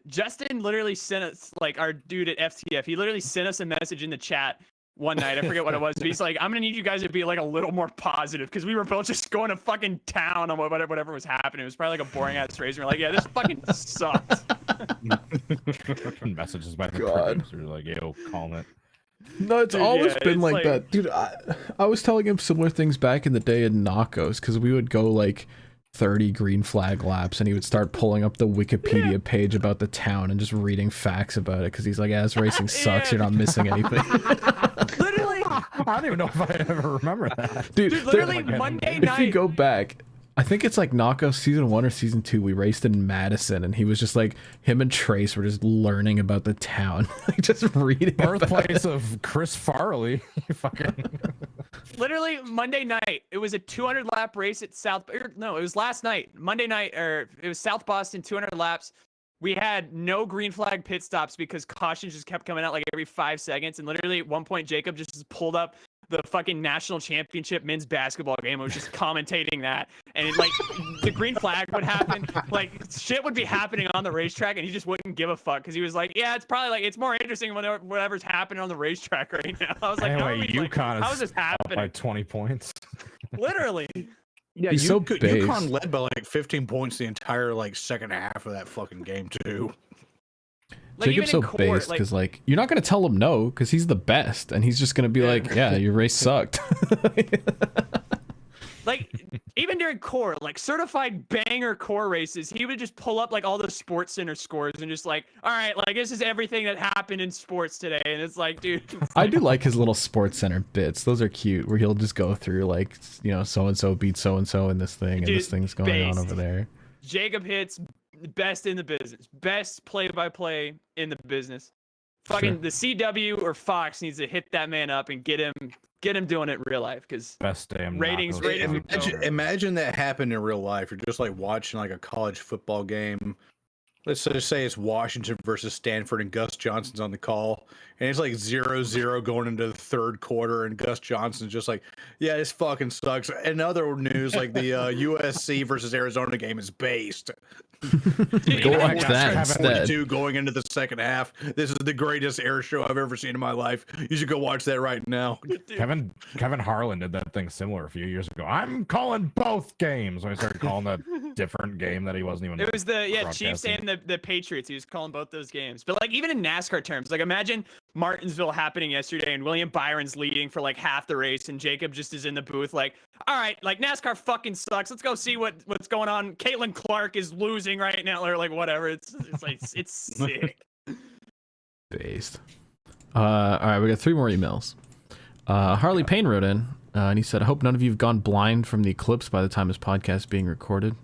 Justin literally sent us, like our dude at FTF, he literally sent us a message in the chat one night. I forget what it was, but he's like, I'm gonna need you guys to be like a little more positive, because we were both just going to fucking town on whatever was happening. It was probably like a boring ass race. And we're like, yeah, this fucking sucks. Messages by the God. producers like, yo, calm it. No, it's Dude, always yeah, been it's like like- that. Dude, I was telling him similar things back in the day in Knockos, because we would go like 30 green flag laps, and he would start pulling up the Wikipedia page about the town and just reading facts about it, because he's like, as racing sucks, Yeah. you're not missing anything. Literally, I don't even know if I ever remember that. Dude, dude, there- literally Monday if you night. go back, I think it's like Knockos season 1 or season 2, we raced in Madison, and he was just like, him and Trace were just learning about the town, like just reading about it. Birthplace of Chris Farley. You fucking. Literally Monday night, it was a 200 lap race at no, it was last night, Monday night, or it was South Boston, 200 laps. We had no green flag pit stops because cautions just kept coming out like every 5 seconds. And literally at one point, Jacob just pulled up the fucking national championship men's basketball game. I was just commentating that, and it, like the green flag would happen, like shit would be happening on the racetrack, and he just wouldn't give a fuck, because he was like, yeah, it's probably like it's more interesting when whatever's happening on the racetrack right now. I was like, how, are Anyway, we, like, UConn how is is this up by happening? 20 points. Literally. Yeah, He's so UConn based. led by like 15 points the entire like second half of that fucking game too. Like, Jacob's even so in based court, because like you're not gonna tell him no because he's the best and he's just gonna be like, yeah, your race sucked. like even during core, like certified banger core races, he would just pull up like all the Sports Center scores and just like, all right, like this is everything that happened in sports today, and it's like, dude. I do like his little Sports Center bits. Those are cute. Where he'll just go through like, so and so beat so and so in this thing, and Dude, this thing's going on over there. Jacob hits best in the business, best play-by-play in the business. Fucking the CW or Fox needs to hit that man up and get him doing it in real life, because Best damn ratings knockout. would go. Imagine that happened in real life. You're just like watching like a college football game. Let's just say it's Washington versus Stanford and Gus Johnson's on the call. And it's like 0-0 going into the third quarter. And Gus Johnson's just like, yeah, this fucking sucks. In other news, like the USC versus Arizona game is based. Go watch that instead. 42 going into the second half. This is the greatest air show I've ever seen in my life. You should go watch that right now. Kevin Harlan did that thing similar a few years ago. I'm calling both games. When I started calling that different game that he wasn't even. It was the Chiefs broadcasting. and the Patriots. He was calling both those games. But like even in NASCAR terms, like imagine Martinsville happening yesterday and William Byron's leading for like half the race and Jacob just is in the booth like, all right, like NASCAR fucking sucks. Let's go see what's going on. Caitlin Clark is losing right now, or like whatever. It's like it's sick. Based. All right, we got 3 more emails. Harley Payne wrote in, and he said, I hope none of you have gone blind from the eclipse by the time this podcast is being recorded.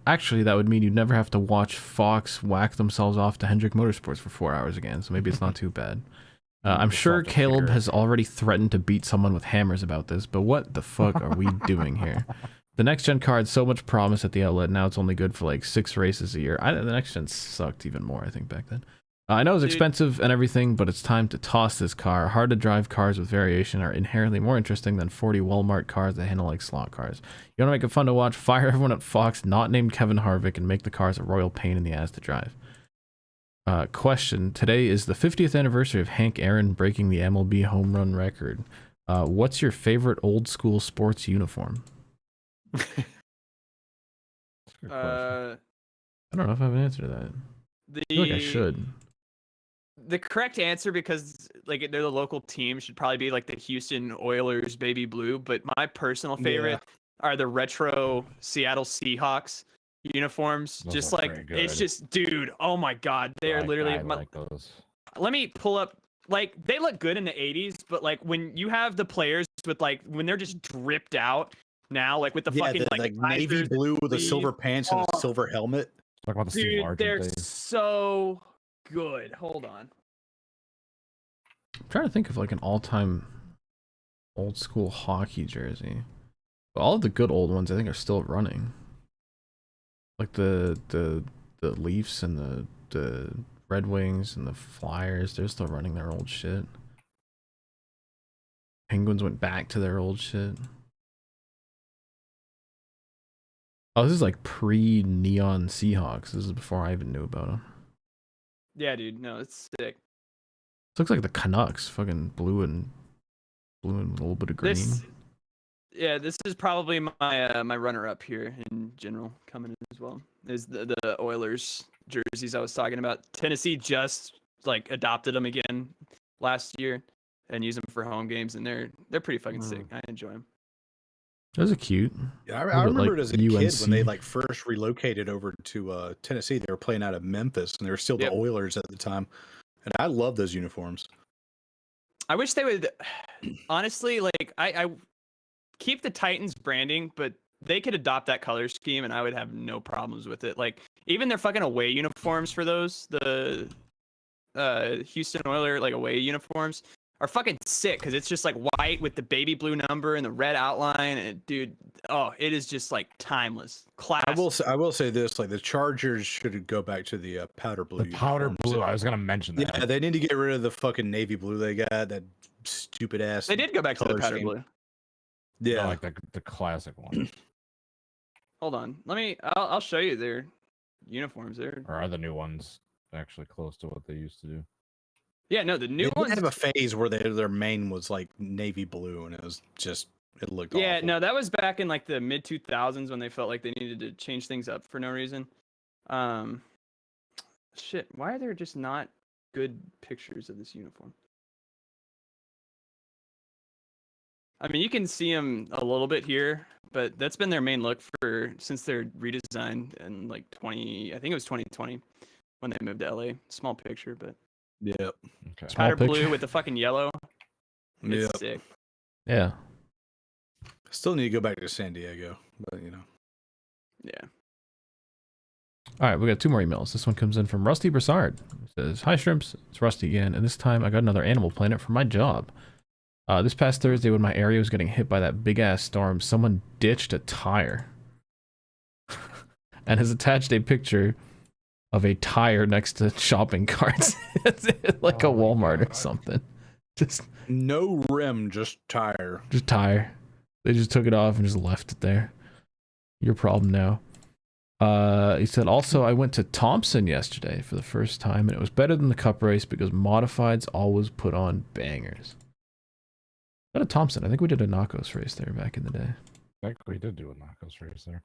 Actually, that would mean you'd never have to watch Fox whack themselves off to Hendrick Motorsports for 4 hours again, so maybe it's not too bad. I'm sure Caleb has already threatened to beat someone with hammers about this, but what the fuck are we doing here? The next gen car had so much promise at the outlet, now it's only good for like 6 races a year. The next gen sucked even more, I think, back then. I know it's expensive and everything, but it's time to toss this car. Hard to drive cars with variation are inherently more interesting than 40 Walmart cars that handle like slot cars. You want to make it fun to watch? Fire everyone at Fox not named Kevin Harvick and make the cars a royal pain in the ass to drive. Question. Today is the 50th anniversary of Hank Aaron breaking the MLB home run record. What's your favorite old school sports uniform? Uh, I don't know if I have an answer to that. I feel like I should. The correct answer, because like they're the local team, should probably be like the Houston Oilers baby blue. But my personal favorite are the retro Seattle Seahawks uniforms. Those just are like pretty good. it's just, dude, oh my god, they are literally. I like those. Let me pull up. Like they look good in the 80s, but like when you have the players with like when they're just dripped out now, like with the fucking like navy visors, blue with the sleeves. silver pants and a silver helmet. Talk about the Steve Dude, Largent they're days. so good. Hold on. I'm trying to think of like an all-time old school hockey jersey. But all of the good old ones I think are still running. Like the Leafs and the Red Wings and the Flyers, they're still running their old shit. Penguins went back to their old shit. Oh, this is like pre-Neon Seahawks. This is before I even knew about them. Yeah, dude. No, it's sick. This looks like the Canucks, fucking blue and a little bit of green. This is probably my my runner up here in general coming in as well. Is the Oilers jerseys I was talking about. Tennessee just like adopted them again last year and use them for home games, and they're pretty fucking sick. I enjoy them. Those are cute. Yeah, I remember like it as a kid UNC. when they like first relocated over to Tennessee. They were playing out of Memphis, and they were still the Oilers at the time. And I love those uniforms. I wish they would, honestly, like I keep the Titans branding, but they could adopt that color scheme, and I would have no problems with it. Like even their fucking away uniforms for those, the Houston Oilers like away uniforms are fucking sick because it's just like white with the baby blue number and the red outline, and dude, it is just like timeless, classic. I will say this: like the Chargers should go back to the powder blue. The powder uniforms. blue. I was gonna mention that. Yeah, they need to get rid of the fucking navy blue they got. That stupid ass. They did go back to the color powder scheme. blue. Yeah, I like the classic one. Hold on, I'll show you their uniforms. There Or are the new ones actually close to what they used to do? Yeah, no, the new they ones did have a phase where their main was like navy blue, and it was just it looked. Yeah, awful. no, that was back in like the mid 2000s when they felt like they needed to change things up for no reason. Shit, why are there just not good pictures of this uniform? I mean, you can see them a little bit here, but that's been their main look since their redesign in like I think it was 2020 when they moved to LA. Small picture, but Yep. Okay. Small powder blue picture. with the fucking yellow. It's Yep. sick. Yeah. Still need to go back to San Diego, but Yeah. All right, we got 2 more emails. This one comes in from Rusty Broussard. It says, "Hi Shrimps, it's Rusty again, and this time I got another Animal Planet for my job. This past Thursday when my area was getting hit by that big-ass storm, someone ditched a tire and has attached a picture of a tire next to shopping carts. It's like a Walmart or something. Just no rim, just tire. Just tire. They just took it off and just left it there. Your problem now." He said, "Also, I went to Thompson yesterday for the first time, and it was better than the cup race because modifieds always put on bangers." Not at Thompson. I think we did a Knockos race there back in the day. I think we did do a Knockos race there.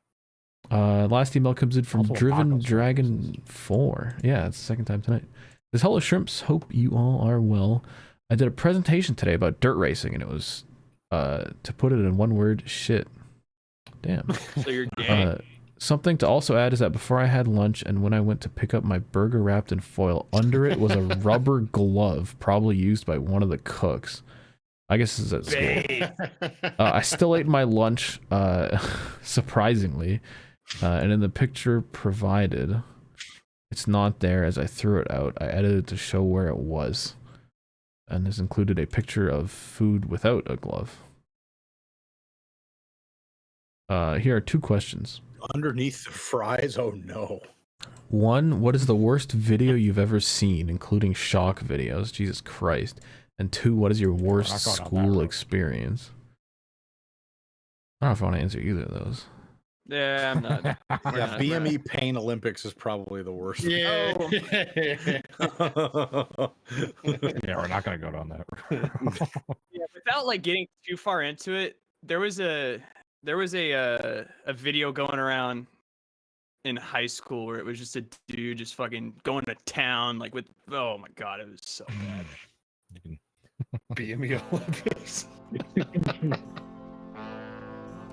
Last email comes in from Also a Driven Knockos Dragon races. 4. Yeah, it's the second time tonight. It says, "Hello, Shrimps. Hope you all are well. I did a presentation today about dirt racing, and it was, to put it in one word, shit. Damn. So you're gay. Something to also add is that before I had lunch and when I went to pick up my burger wrapped in foil, under it was a rubber glove, probably used by one of the cooks. I guess this is at school. I still ate my lunch, surprisingly, and in the picture provided, it's not there as I threw it out. I edited to show where it was, and this included a picture of food without a glove. Here are 2 questions. Underneath the fries? Oh no. 1, what is the worst video you've ever seen, including shock videos? Jesus Christ. And 2, what is your worst not going on that school road. experience? I don't know if I want to answer either of those. Yeah, I'm not. we're Yeah, not- BME Pain Olympics is probably the worst. Yeah. Yeah, we're not gonna go down that road. Yeah, without like getting too far into it, there was a video going around in high school where it was just a dude just fucking going to town like with, oh my god, it was so bad. You can- BME Olympics.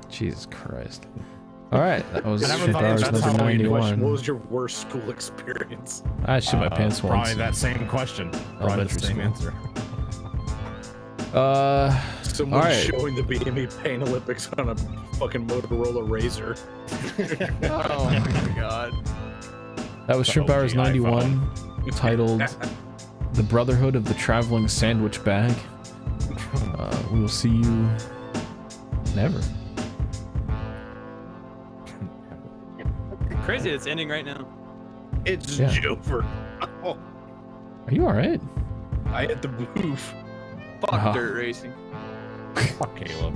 Jesus Christ. All right, that was I never Shit thought Hours that's number how we do it. 91. What was your worst school experience? I shit my pants once. Probably that same question. Probably Elementary the same school. answer. Someone all right. showing the BME Pain Olympics on a fucking Motorola Razor. Oh my god. That was The Shrimp OG Hours 91, titled "The Brotherhood of the Traveling Sandwich Bag." We will see you never. Crazy it's ending right now. It's Yeah. over. Oh, Are you all right? I hit the move. Fuck Uh-huh. dirt racing. Fuck Caleb.